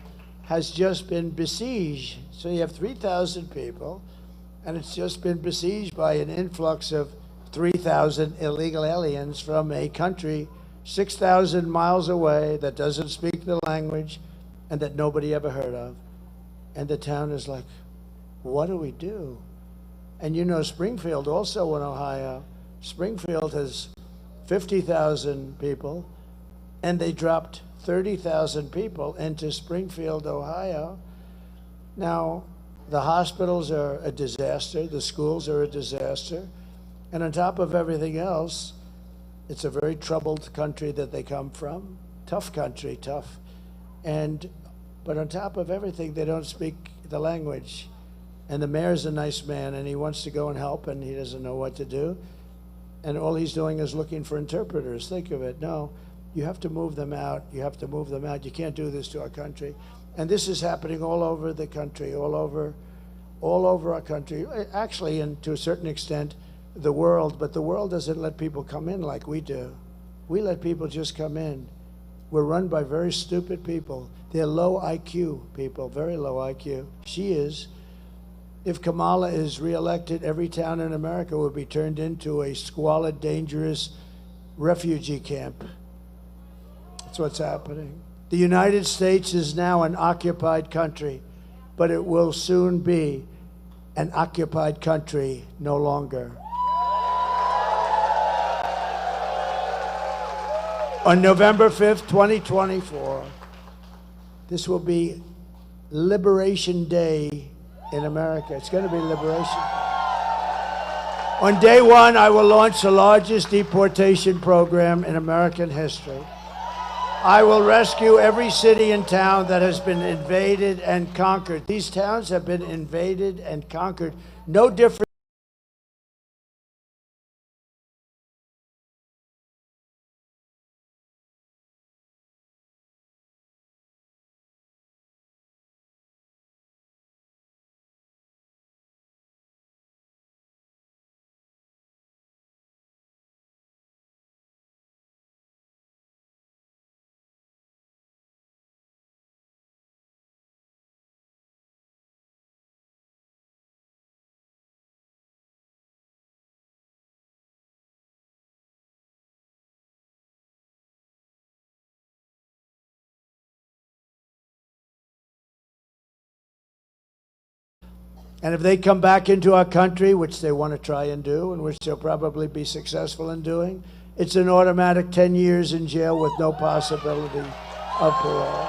has just been besieged. So you have 3,000 people, and it's just been besieged by an influx of 3,000 illegal aliens from a country 6,000 miles away that doesn't speak the language and that nobody ever heard of. And the town is like, what do we do? And you know, Springfield also in Ohio, Springfield has 50,000 people, and they dropped 30,000 people into Springfield, Ohio. Now, the hospitals are a disaster, the schools are a disaster, and on top of everything else, it's a very troubled country that they come from. Tough country, tough. But on top of everything, they don't speak the language. And the mayor's a nice man, and he wants to go and help, and he doesn't know what to do. And all he's doing is looking for interpreters. Think of it. No, you have to move them out. You have to move them out. You can't do this to our country. And this is happening all over the country, all over our country. Actually, and to a certain extent, the world. But the world doesn't let people come in like we do. We let people just come in. We're run by very stupid people. They're low IQ people, very low IQ. She is. If Kamala is reelected, every town in America will be turned into a squalid, dangerous refugee camp. That's what's happening. The United States is now an occupied country, but it will soon be an occupied country no longer. On November 5th, 2024, this will be Liberation Day in America. It's going to be liberation. On day one, I will launch the largest deportation program in American history. I will rescue every city and town that has been invaded and conquered. These towns have been invaded and conquered. No different. And if they come back into our country, which they want to try and do, and which they'll probably be successful in doing, it's an automatic 10 years in jail with no possibility of parole.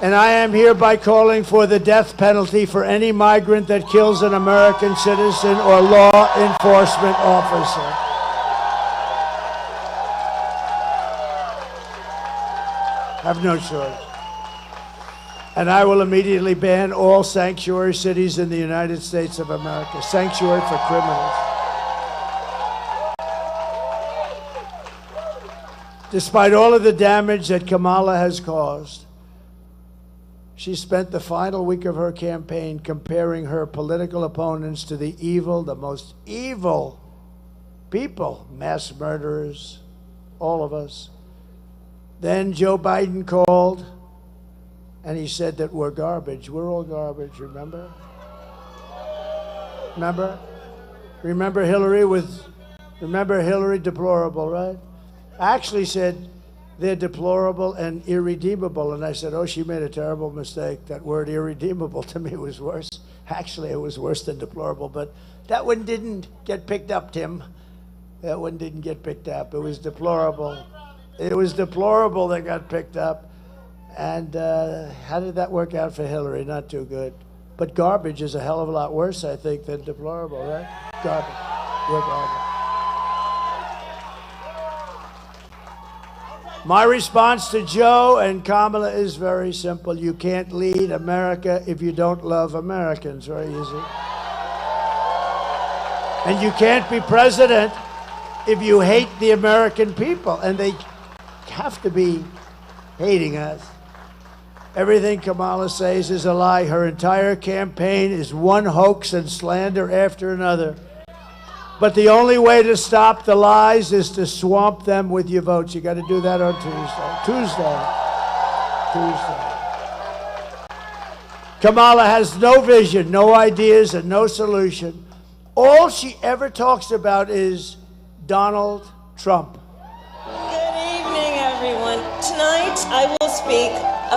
And I am hereby calling for the death penalty for any migrant that kills an American citizen or law enforcement officer. Have no choice. And I will immediately ban all sanctuary cities in the United States of America. Sanctuary for criminals. Despite all of the damage that Kamala has caused, she spent the final week of her campaign comparing her political opponents to the evil, the most evil people, mass murderers, all of us. Then Joe Biden called, and he said that we're garbage. We're all garbage, remember? Remember Hillary deplorable, right? I actually said they're deplorable and irredeemable. And I said, oh, she made a terrible mistake. That word irredeemable to me was worse. Actually, it was worse than deplorable, but that one didn't get picked up, Tim. That one didn't get picked up. It was deplorable. It was deplorable that got picked up. And how did that work out for Hillary? Not too good. But garbage is a hell of a lot worse, I think, than deplorable, right? Garbage. We're garbage. My response to Joe and Kamala is very simple. You can't lead America if you don't love Americans. Very easy. And you can't be president if you hate the American people. And they have to be hating us. Everything Kamala says is a lie. Her entire campaign is one hoax and slander after another. But the only way to stop the lies is to swamp them with your votes. You got to do that on Tuesday. Kamala has no vision, no ideas, and no solution. All she ever talks about is Donald Trump. Good evening, everyone. Tonight I will speak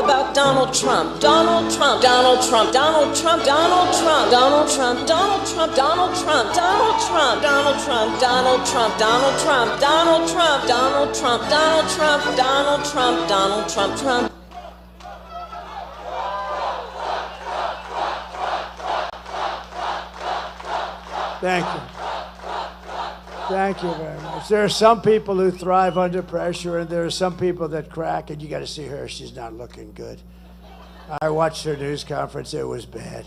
about Donald Trump. Donald Trump, Donald Trump, Donald Trump, Donald Trump, Donald Trump, Donald Trump, Donald Trump, Donald Trump, Donald Trump, Donald Trump, Donald Trump, Donald Trump, Donald Trump, Donald Trump, Donald Trump, Donald Trump, Trump. Thank you. Thank you very much. There are some people who thrive under pressure, and there are some people that crack, and you got to see her. She's not looking good. I watched her news conference. It was bad.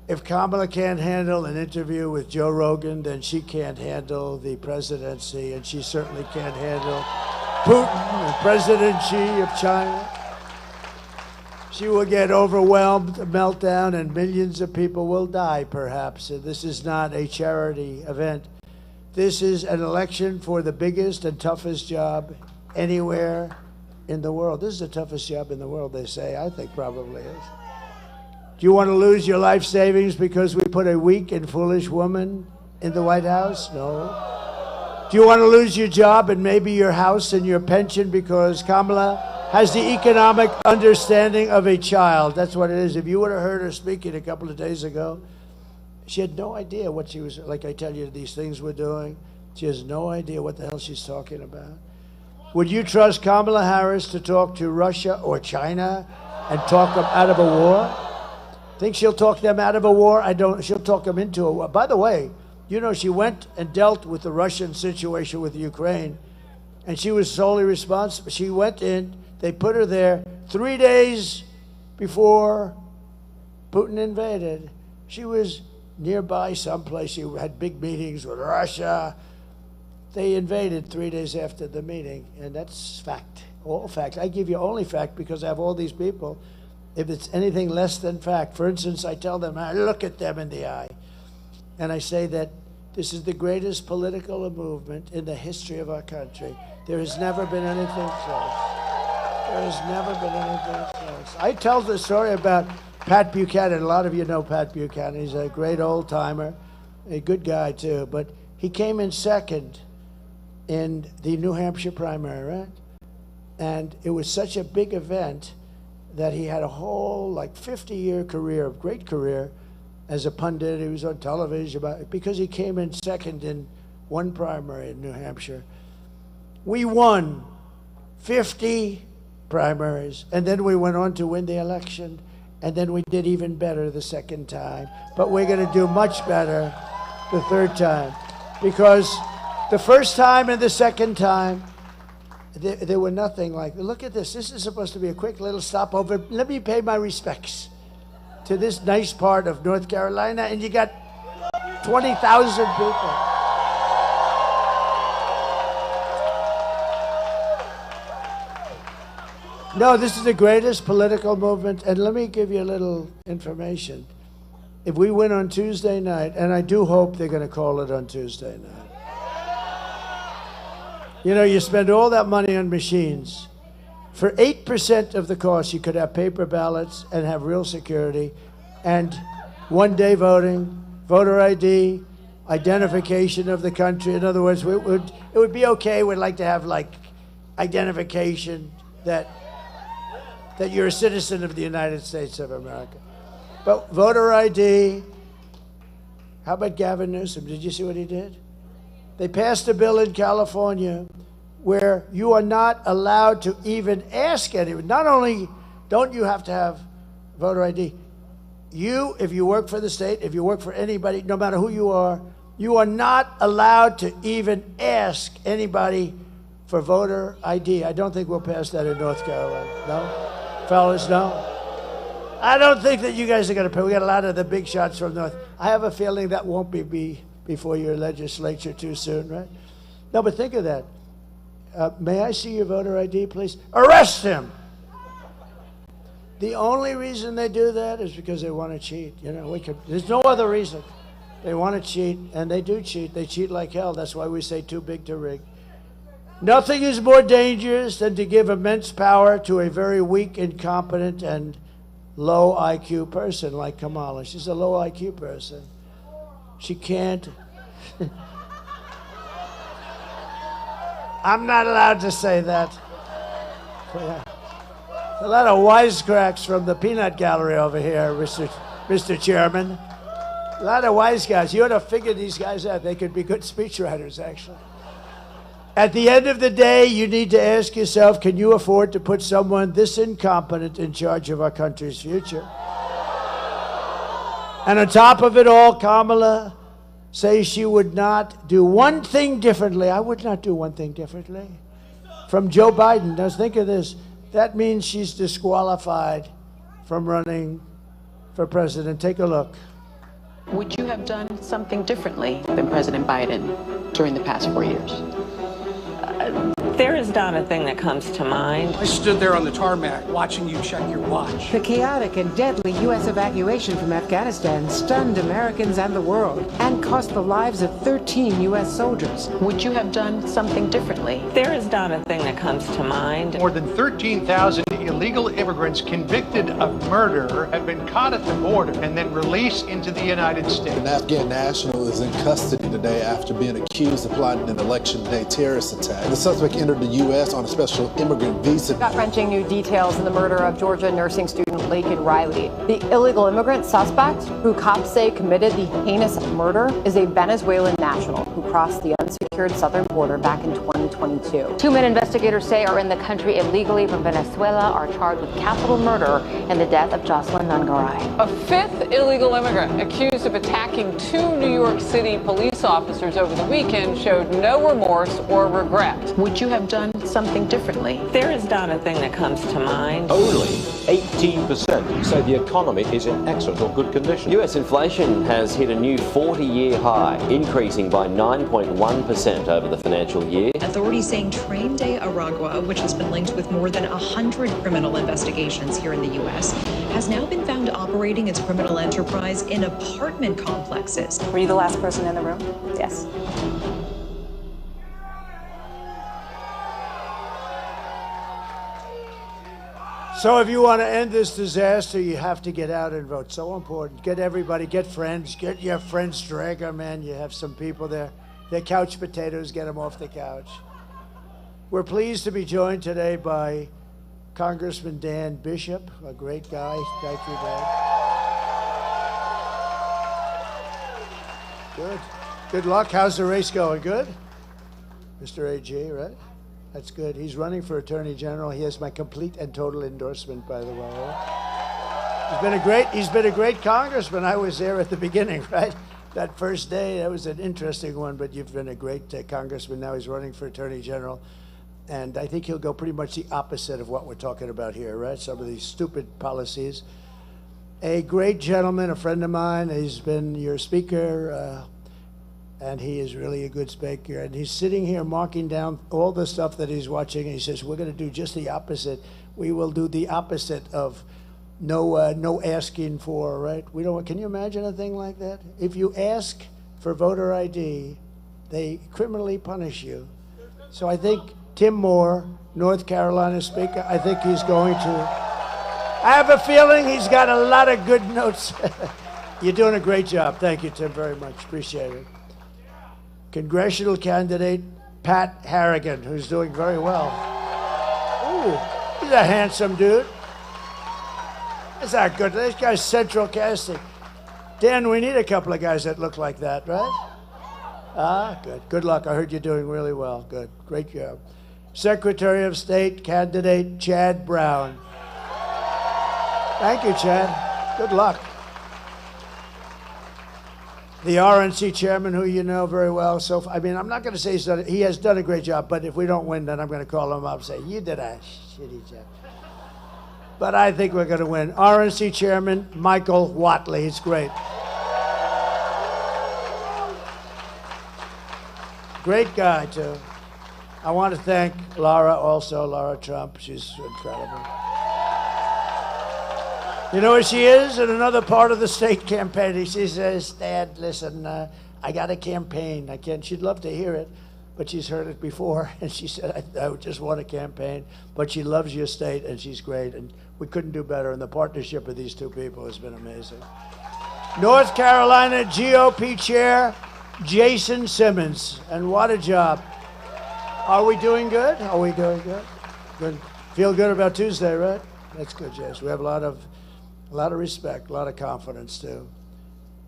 If Kamala can't handle an interview with Joe Rogan, then she can't handle the presidency, and she certainly can't handle Putin and President Xi of China. She will get overwhelmed, a meltdown, and millions of people will die, perhaps. And this is not a charity event. This is an election for the biggest and toughest job anywhere in the world. This is the toughest job in the world, they say. I think probably is. Do you want to lose your life savings because we put a weak and foolish woman in the White House? No. Do you want to lose your job and maybe your house and your pension because Kamala has the economic understanding of a child? That's what it is. If you would have heard her speaking a couple of days ago, she had no idea what she was, like I tell you, these things we're doing. She has no idea what the hell she's talking about. Would you trust Kamala Harris to talk to Russia or China and talk them out of a war? Think she'll talk them out of a war? I don't. She'll talk them into a war. By the way, you know, she went and dealt with the Russian situation with Ukraine, and she was solely responsible. She went in, they put her there 3 days before Putin invaded. She was nearby someplace. She had big meetings with Russia. They invaded 3 days after the meeting, and that's fact, all fact. I give you only fact because I have all these people. If it's anything less than fact, for instance, I tell them, I look at them in the eye, and I say that this is the greatest political movement in the history of our country. There has never been anything close. There has never been anything close. I tell the story about Pat Buchanan. A lot of you know Pat Buchanan. He's a great old-timer, a good guy, too. But he came in second in the New Hampshire primary, right? And it was such a big event that he had a whole, 50-year career, a great career, as a pundit. He was on television because he came in second in one primary in New Hampshire. We won 50 primaries, and then we went on to win the election, and then we did even better the second time. But we're going to do much better the third time, because the first time and the second time, there were nothing like, look at this. This is supposed to be a quick little stopover. Let me pay my respects to this nice part of North Carolina, and you got 20,000 people. No, this is the greatest political movement, and let me give you a little information. If we win on Tuesday night, and I do hope they're going to call it on Tuesday night. You know, you spend all that money on machines. For 8% of the cost, you could have paper ballots and have real security, and one-day voting, voter ID, identification of the country. In other words, it would be okay. We'd like to have, identification that you're a citizen of the United States of America. But voter ID, how about Gavin Newsom? Did you see what he did? They passed a bill in California where you are not allowed to even ask anyone. Not only don't you have to have voter ID, if you work for the state, if you work for anybody, no matter who you are not allowed to even ask anybody for voter ID. I don't think we'll pass that in North Carolina. No? Fellas, no? I don't think that you guys are going to pay. We got a lot of the big shots from North. I have a feeling that won't be before your legislature too soon, right? No, but think of that. May I see your voter ID, please? Arrest him! The only reason they do that is because they want to cheat. You know, there's no other reason. They want to cheat, and they do cheat. They cheat like hell. That's why we say too big to rig. Nothing is more dangerous than to give immense power to a very weak, incompetent, and low IQ person like Kamala. She's a low IQ person. She can't. I'm not allowed to say that. Yeah. A lot of wisecracks from the peanut gallery over here, Mr. Chairman. A lot of wise guys. You ought to figure these guys out. They could be good speechwriters, actually. At the end of the day, you need to ask yourself, can you afford to put someone this incompetent in charge of our country's future? And on top of it all, Kamala says she would not do one thing differently. I would not do one thing differently. From Joe Biden. Now think of this. That means she's disqualified from running for president. Take a look. Would you have done something differently than President Biden during the past 4 years? There is not a thing that comes to mind. I stood there on the tarmac watching you check your watch. The chaotic and deadly U.S. evacuation from Afghanistan stunned Americans and the world and cost the lives of 13 U.S. soldiers. Would you have done something differently? There is not a thing that comes to mind. More than 13,000 illegal immigrants convicted of murder have been caught at the border and then released into the United States. An Afghan national is in custody today after being accused of plotting an election day terrorist attack. The suspect entered the U.S. on a special immigrant visa. Gut-wrenching new details in the murder of Georgia nursing student Laken Riley. The illegal immigrant suspect, who cops say committed the heinous murder, is a Venezuelan national who crossed the unsecured southern border back in 2022. 2 men investigators say are in the country illegally from Venezuela are charged with capital murder in the death of Jocelyn Nungaray. A fifth illegal immigrant accused of attacking 2 New York City police officers over the weekend showed no remorse or regret. Would you have done something differently? There is not a thing that comes to mind. Only 18% say the economy is in excellent or good condition. US inflation has hit a new 40-year high, increasing by 9.1% over the financial year. Authorities saying Train de Aragua, which has been linked with more than 100 criminal investigations here in the U.S., has now been found operating its criminal enterprise in apartment complexes. Were you the last person in the room? Yes. So if you want to end this disaster, you have to get out and vote. So important. Get everybody, get friends, get your friends, drag them in. You have some people there. They're couch potatoes, get them off the couch. We're pleased to be joined today by Congressman Dan Bishop, a great guy. Thank you, Dan. Good. Good luck. How's the race going? Good? Mr. AG, right? That's good. He's running for Attorney General. He has my complete and total endorsement, by the way. He's been a great congressman. I was there at the beginning, right? That first day, that was an interesting one, but you've been a great congressman. Now he's running for Attorney General. And I think he'll go pretty much the opposite of what we're talking about here, right? Some of these stupid policies. A great gentleman, a friend of mine. He's been your speaker, and he is really a good speaker. And he's sitting here marking down all the stuff that he's watching. And he says, we're going to do just the opposite. We will do the opposite of no asking for, right? We don't. Can you imagine a thing like that? If you ask for voter ID, they criminally punish you. So I think Tim Moore, North Carolina Speaker, I think he's going to. I have a feeling he's got a lot of good notes. You're doing a great job. Thank you, Tim, very much. Appreciate it. Congressional candidate Pat Harrigan, who's doing very well. Ooh, he's a handsome dude. Is that good? This guy's central casting. Dan, we need a couple of guys that look like that, right? Ah, good. Good luck. I heard you're doing really well. Good. Great job. Secretary of State candidate Chad Brown. Thank you, Chad. Good luck. The RNC chairman, who you know very well. So, I mean, I'm not going to say he has done a great job, but if we don't win, then I'm going to call him up and say, you did a shitty job. But I think we're going to win. RNC chairman Michael Whatley. He's great. Great guy, too. I want to thank Laura also, Laura Trump. She's incredible. You know where she is? In another part of the state campaigning. She says, Dad, listen, I got a campaign. I can't. She'd love to hear it, but she's heard it before. And she said, I just want a campaign. But she loves your state, and she's great. And we couldn't do better. And the partnership of these two people has been amazing. North Carolina GOP Chair Jason Simmons. And what a job. Are we doing good? Are we doing good? Good. Feel good about Tuesday, right? That's good, Jess. We have a lot of respect, a lot of confidence, too.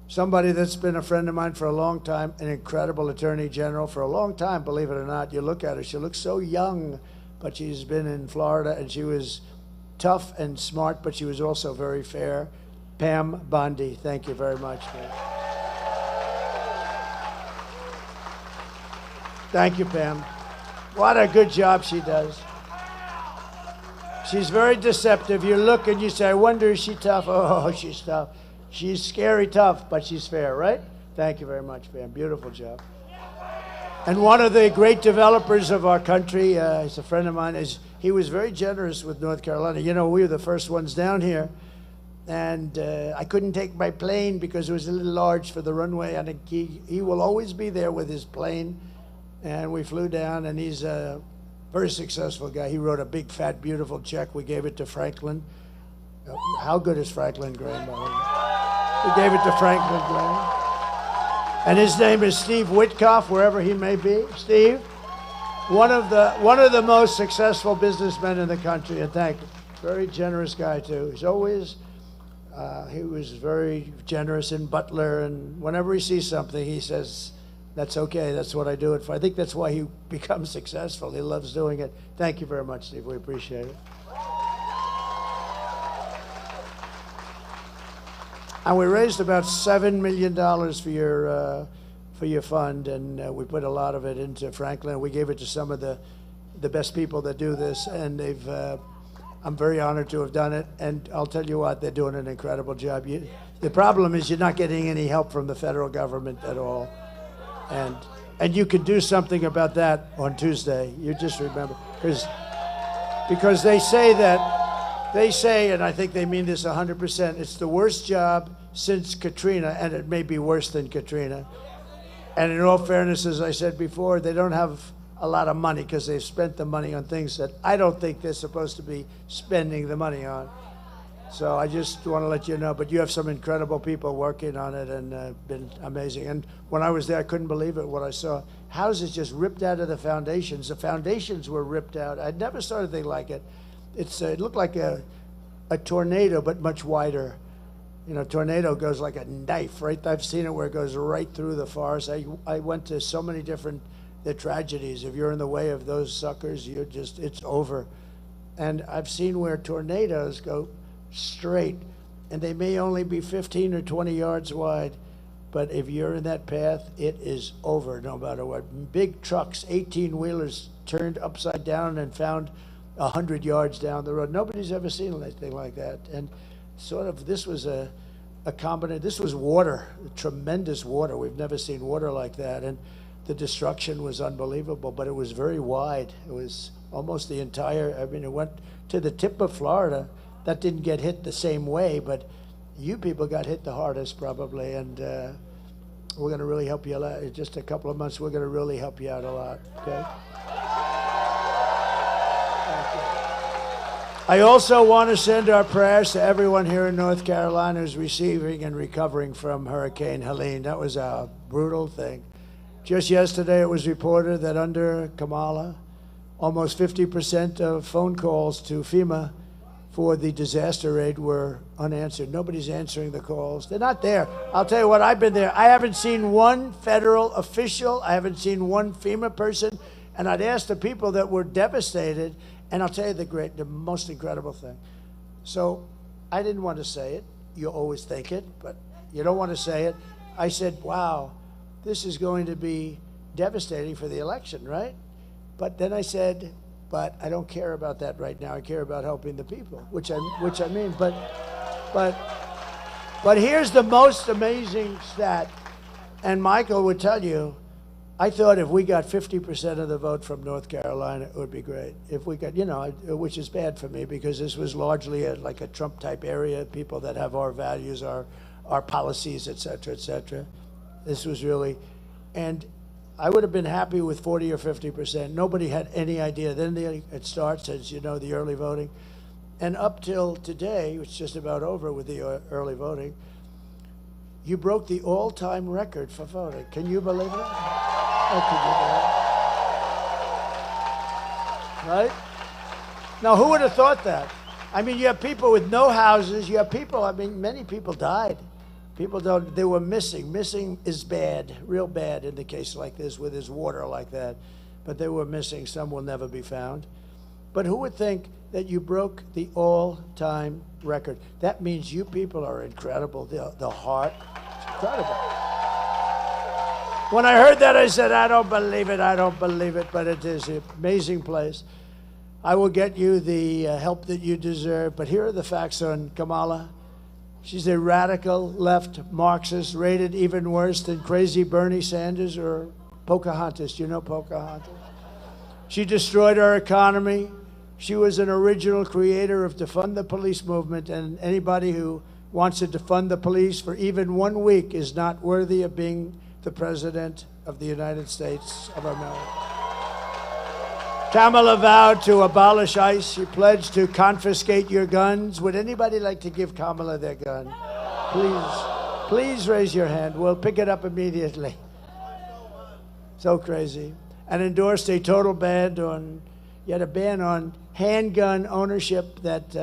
Somebody that's been a friend of mine for a long time, an incredible attorney general for a long time, believe it or not. You look at her, she looks so young, but she's been in Florida, and she was tough and smart, but she was also very fair. Pam Bondi, thank you very much, Pam. Thank you, Pam. What a good job she does. She's very deceptive. You look and you say, I wonder, is she tough? Oh, she's tough. She's scary tough, but she's fair, right? Thank you very much, Pam. Beautiful job. And one of the great developers of our country, he's a friend of mine, he was very generous with North Carolina. You know, we were the first ones down here, and I couldn't take my plane because it was a little large for the runway. I think he will always be there with his plane. And we flew down, and he's a very successful guy. He wrote a big, fat, beautiful check. We gave it to Franklin. How good is Franklin Graham? We gave it to Franklin Graham. And his name is Steve Witkoff, wherever he may be. Steve, one of the most successful businessmen in the country, and thank you. Very generous guy, too. He's always, he was very generous in Butler, and whenever he sees something, he says, that's okay, that's what I do it for. I think that's why he becomes successful. He loves doing it. Thank you very much, Steve. We appreciate it. And we raised about $7 million for your fund, and we put a lot of it into Franklin. We gave it to some of the best people that do this, and I'm very honored to have done it. And I'll tell you what, they're doing an incredible job. The problem is you're not getting any help from the federal government at all. And you can do something about that on Tuesday. You just remember, because they say, and I think they mean this 100%, it's the worst job since Katrina, and it may be worse than Katrina. And in all fairness, as I said before, they don't have a lot of money because they've spent the money on things that I don't think they're supposed to be spending the money on. So I just want to let you know, but you have some incredible people working on it, and been amazing. And when I was there, I couldn't believe it, what I saw. Houses just ripped out of the foundations. The foundations were ripped out. I'd never saw anything like it. It looked like a tornado, but much wider. You know, tornado goes like a knife, right? I've seen it where it goes right through the forest. I went to so many different tragedies. If you're in the way of those suckers, it's over. And I've seen where tornadoes go straight, and they may only be 15 or 20 yards wide, but if you're in that path, it is over no matter what. Big trucks, 18-wheelers, turned upside down and found 100 yards down the road. Nobody's ever seen anything like that. And sort of this was a combination. This was water, tremendous water. We've never seen water like that, and the destruction was unbelievable, but it was very wide. It was almost the entire, I mean, it went to the tip of Florida. That didn't get hit the same way, but you people got hit the hardest probably, and we're going to really help you out. In just a couple of months, we're going to really help you out a lot, okay? I also want to send our prayers to everyone here in North Carolina who's receiving and recovering from Hurricane Helene. That was a brutal thing. Just yesterday, it was reported that under Kamala, almost 50% of phone calls to FEMA for the disaster aid were unanswered. Nobody's answering the calls. They're not there. I'll tell you what, I've been there. I haven't seen one federal official. I haven't seen one FEMA person. And I'd asked the people that were devastated, and I'll tell you the most incredible thing. So I didn't want to say it. You always think it, but you don't want to say it. I said, wow, this is going to be devastating for the election, right? But then I said, but I don't care about that right now. I care about helping the people, which I mean. But here's the most amazing stat, and Michael would tell you, I thought if we got 50% of the vote from North Carolina, it would be great. If we got, which is bad for me because this was largely like a Trump-type area, people that have our values, our policies, et cetera, et cetera. This was really, and I would have been happy with 40 or 50%. Nobody had any idea. Then it starts, as you know, the early voting. And up till today, it's just about over with the early voting, you broke the all-time record for voting. Can you believe it? Oh, can you believe it? Right? Now, who would have thought that? I mean, you have people with no houses. You have people, I mean, many people died. People don't, they were missing. Missing is bad, real bad in the case like this with his water like that. But they were missing. Some will never be found. But who would think that you broke the all-time record? That means you people are incredible. The heart, it's incredible. When I heard that, I said, I don't believe it, I don't believe it, but it is an amazing place. I will get you the help that you deserve, but here are the facts on Kamala. She's a radical left Marxist, rated even worse than crazy Bernie Sanders or Pocahontas. Do you know Pocahontas? She destroyed our economy. She was an original creator of defund the police movement, and anybody who wants to defund the police for even 1 week is not worthy of being the President of the United States of America. Kamala vowed to abolish ICE. She pledged to confiscate your guns. Would anybody like to give Kamala their gun? Please raise your hand. We'll pick it up immediately. So crazy. And endorsed a total ban on, you had a ban on handgun ownership that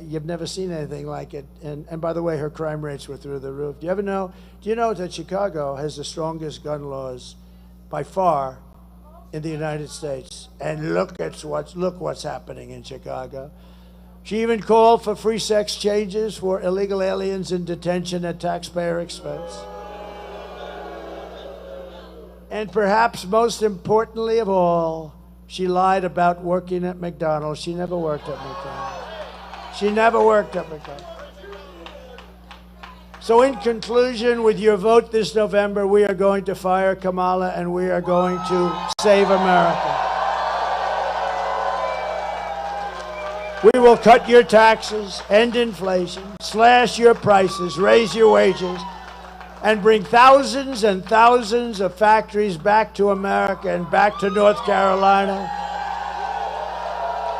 you've never seen anything like it. And by the way, her crime rates were through the roof. Do you know that Chicago has the strongest gun laws by far in the United States? And look what's happening in Chicago. She even called for free sex changes for illegal aliens in detention at taxpayer expense. And perhaps most importantly of all, she lied about working at McDonald's. She never worked at McDonald's. She never worked at McDonald's. So in conclusion, with your vote this November, we are going to fire Kamala and we are going to save America. We will cut your taxes, end inflation, slash your prices, raise your wages, and bring thousands and thousands of factories back to America and back to North Carolina.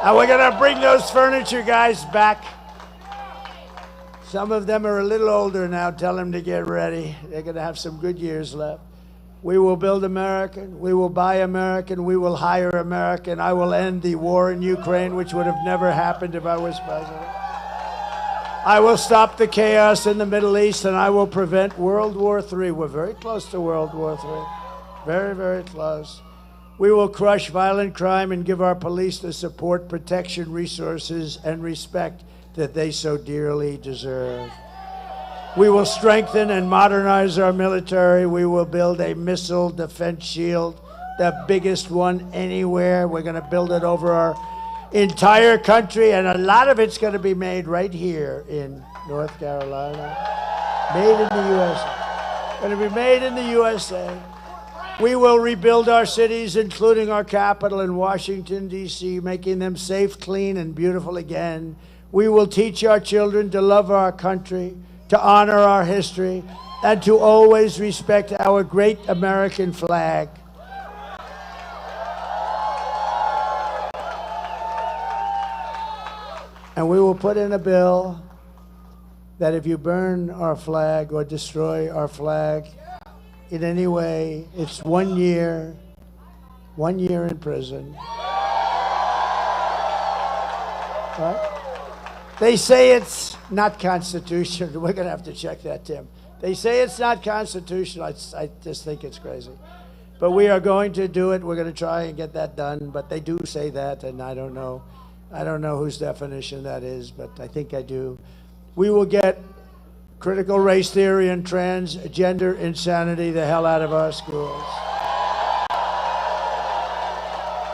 And we're going to bring those furniture guys back. Some of them are a little older now. Tell them to get ready. They're going to have some good years left. We will build American. We will buy American. We will hire American. I will end the war in Ukraine, which would have never happened if I was president. I will stop the chaos in the Middle East, and I will prevent World War III. We're very close to World War III. Very, very close. We will crush violent crime and give our police the support, protection, resources, and respect that they so dearly deserve. We will strengthen and modernize our military. We will build a missile defense shield, the biggest one anywhere. We're going to build it over our entire country, and a lot of it's going to be made right here in North Carolina. Made in the USA. Going to be made in the USA. We will rebuild our cities, including our capital in Washington, D.C., making them safe, clean, and beautiful again. We will teach our children to love our country, to honor our history, and to always respect our great American flag. And we will put in a bill that if you burn our flag or destroy our flag in any way, it's 1 year in prison. Right? They say it's not constitutional. We're going to have to check that, Tim. They say it's not constitutional. I just think it's crazy. But we are going to do it. We're going to try and get that done. But they do say that, and I don't know. I don't know whose definition that is, but I think I do. We will get critical race theory and transgender insanity the hell out of our schools.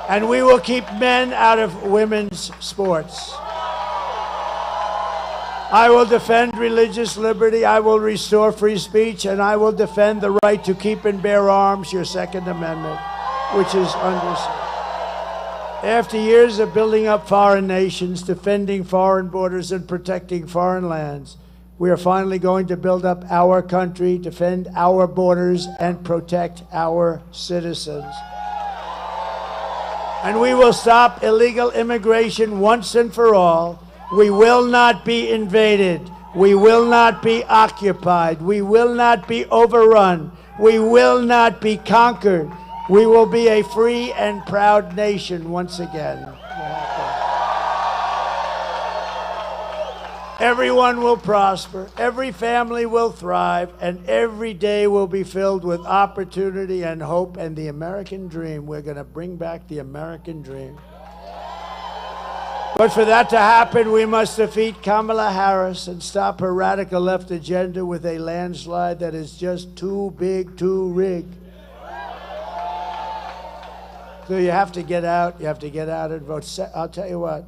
And we will keep men out of women's sports. I will defend religious liberty, I will restore free speech, and I will defend the right to keep and bear arms, your Second Amendment, which is understood. After years of building up foreign nations, defending foreign borders, and protecting foreign lands, we are finally going to build up our country, defend our borders, and protect our citizens. And we will stop illegal immigration once and for all. We will not be invaded. We will not be occupied. We will not be overrun. We will not be conquered. We will be a free and proud nation once again. Everyone will prosper, every family will thrive, and every day will be filled with opportunity and hope and the American dream. We're going to bring back the American dream. But for that to happen, we must defeat Kamala Harris and stop her radical left agenda with a landslide that is just too big to rig. So you have to get out. You have to get out and vote. I'll tell you what.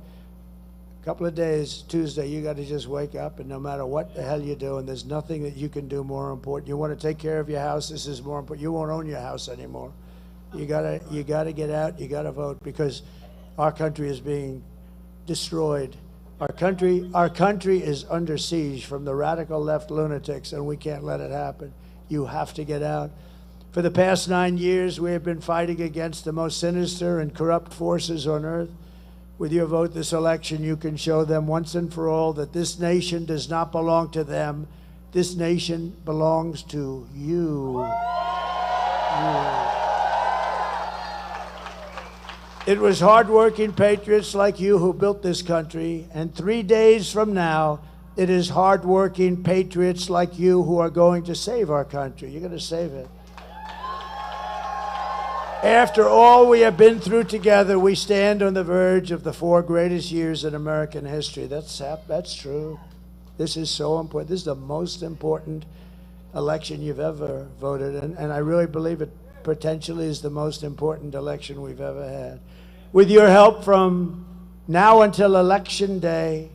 A couple of days, Tuesday, you got to just wake up, and no matter what the hell you're doing, there's nothing that you can do more important. You want to take care of your house. This is more important. You won't own your house anymore. You gotta get out. You gotta vote, because our country is being destroyed. Our country is under siege from the radical left lunatics, and we can't let it happen. You have to get out. For the past 9 years, we have been fighting against the most sinister and corrupt forces on earth. With your vote this election, you can show them once and for all that this nation does not belong to them. This nation belongs to you. It was hardworking patriots like you who built this country, and 3 days from now, it is hardworking patriots like you who are going to save our country. You're going to save it. After all we have been through together, we stand on the verge of the 4 greatest years in American history. That's true. This is so important. This is the most important election you've ever voted in, and I really believe it potentially is the most important election we've ever had. With your help from now until Election Day,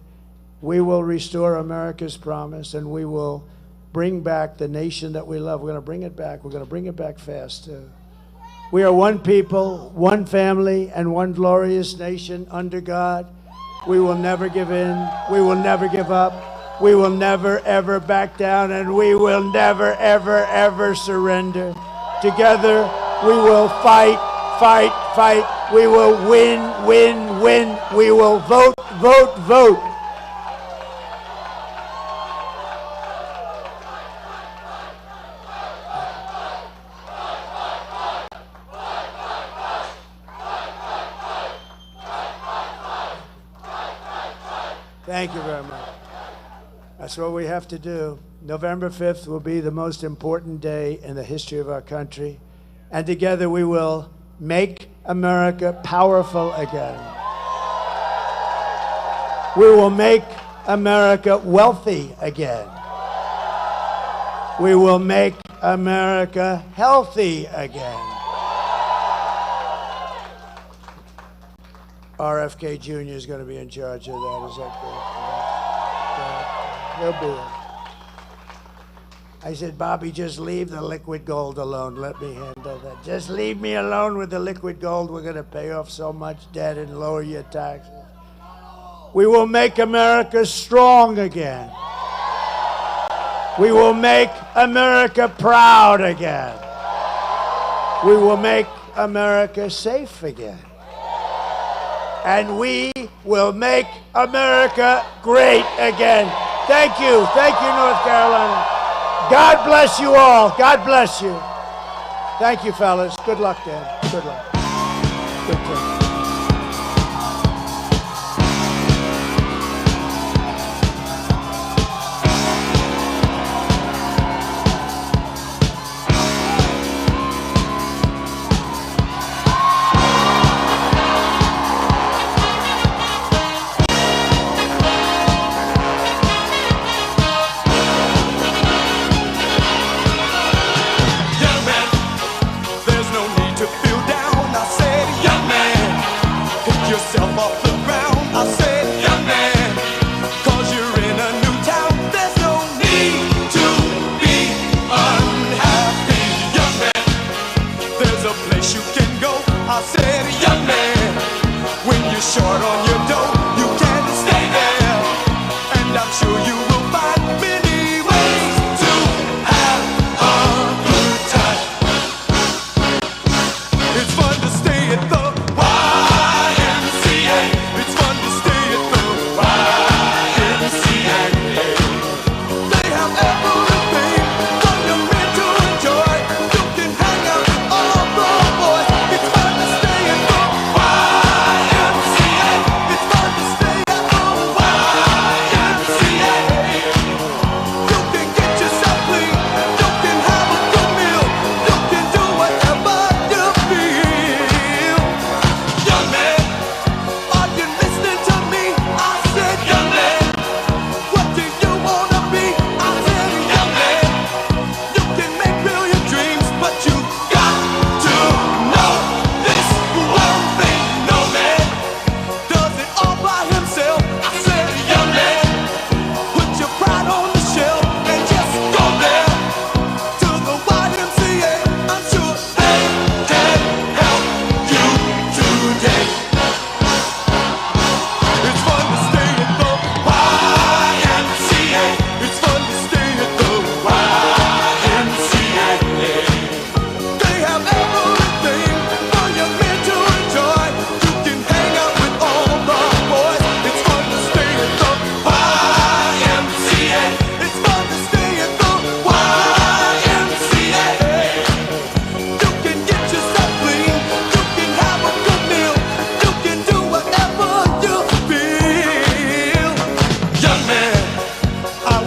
we will restore America's promise, and we will bring back the nation that we love. We're going to bring it back. We're going to bring it back fast, too. We are one people, one family, and one glorious nation under God. We will never give in. We will never give up. We will never, ever back down, and we will never, ever, ever surrender. Together, we will fight, fight, fight. We will win, win, win. We will vote, vote, vote. Thank you very much. That's what we have to do. November 5th will be the most important day in the history of our country. And together we will make America powerful again. We will make America wealthy again. We will make America healthy again. RFK Jr. is going to be in charge of that. Is that good? He'll be it. I said, Bobby, just leave the liquid gold alone. Let me handle that. Just leave me alone with the liquid gold. We're going to pay off so much debt and lower your taxes. We will make America strong again. We will make America proud again. We will make America safe again. And we will make America great again. Thank you. Thank you, North Carolina. God bless you all. God bless you. Thank you, fellas. Good luck, Dan. Good luck. Good team.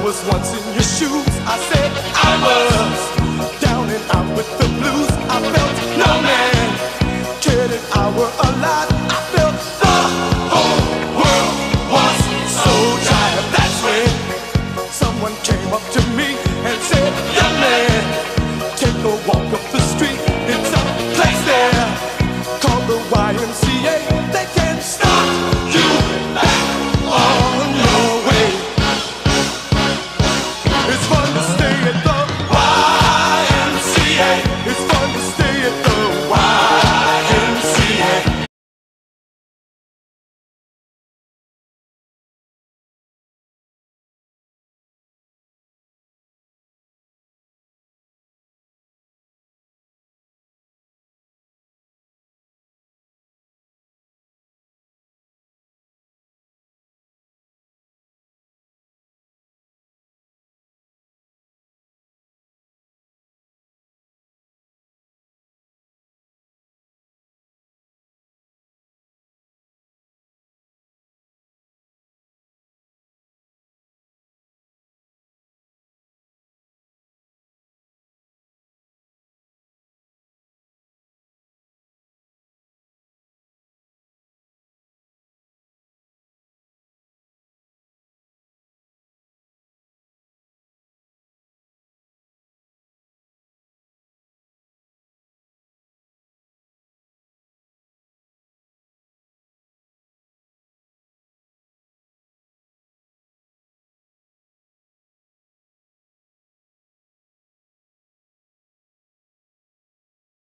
was once in your shoes. I said I was down and out with the blues. I felt no man cared if I were alive. I felt the whole world was so tired. That's when someone came up to me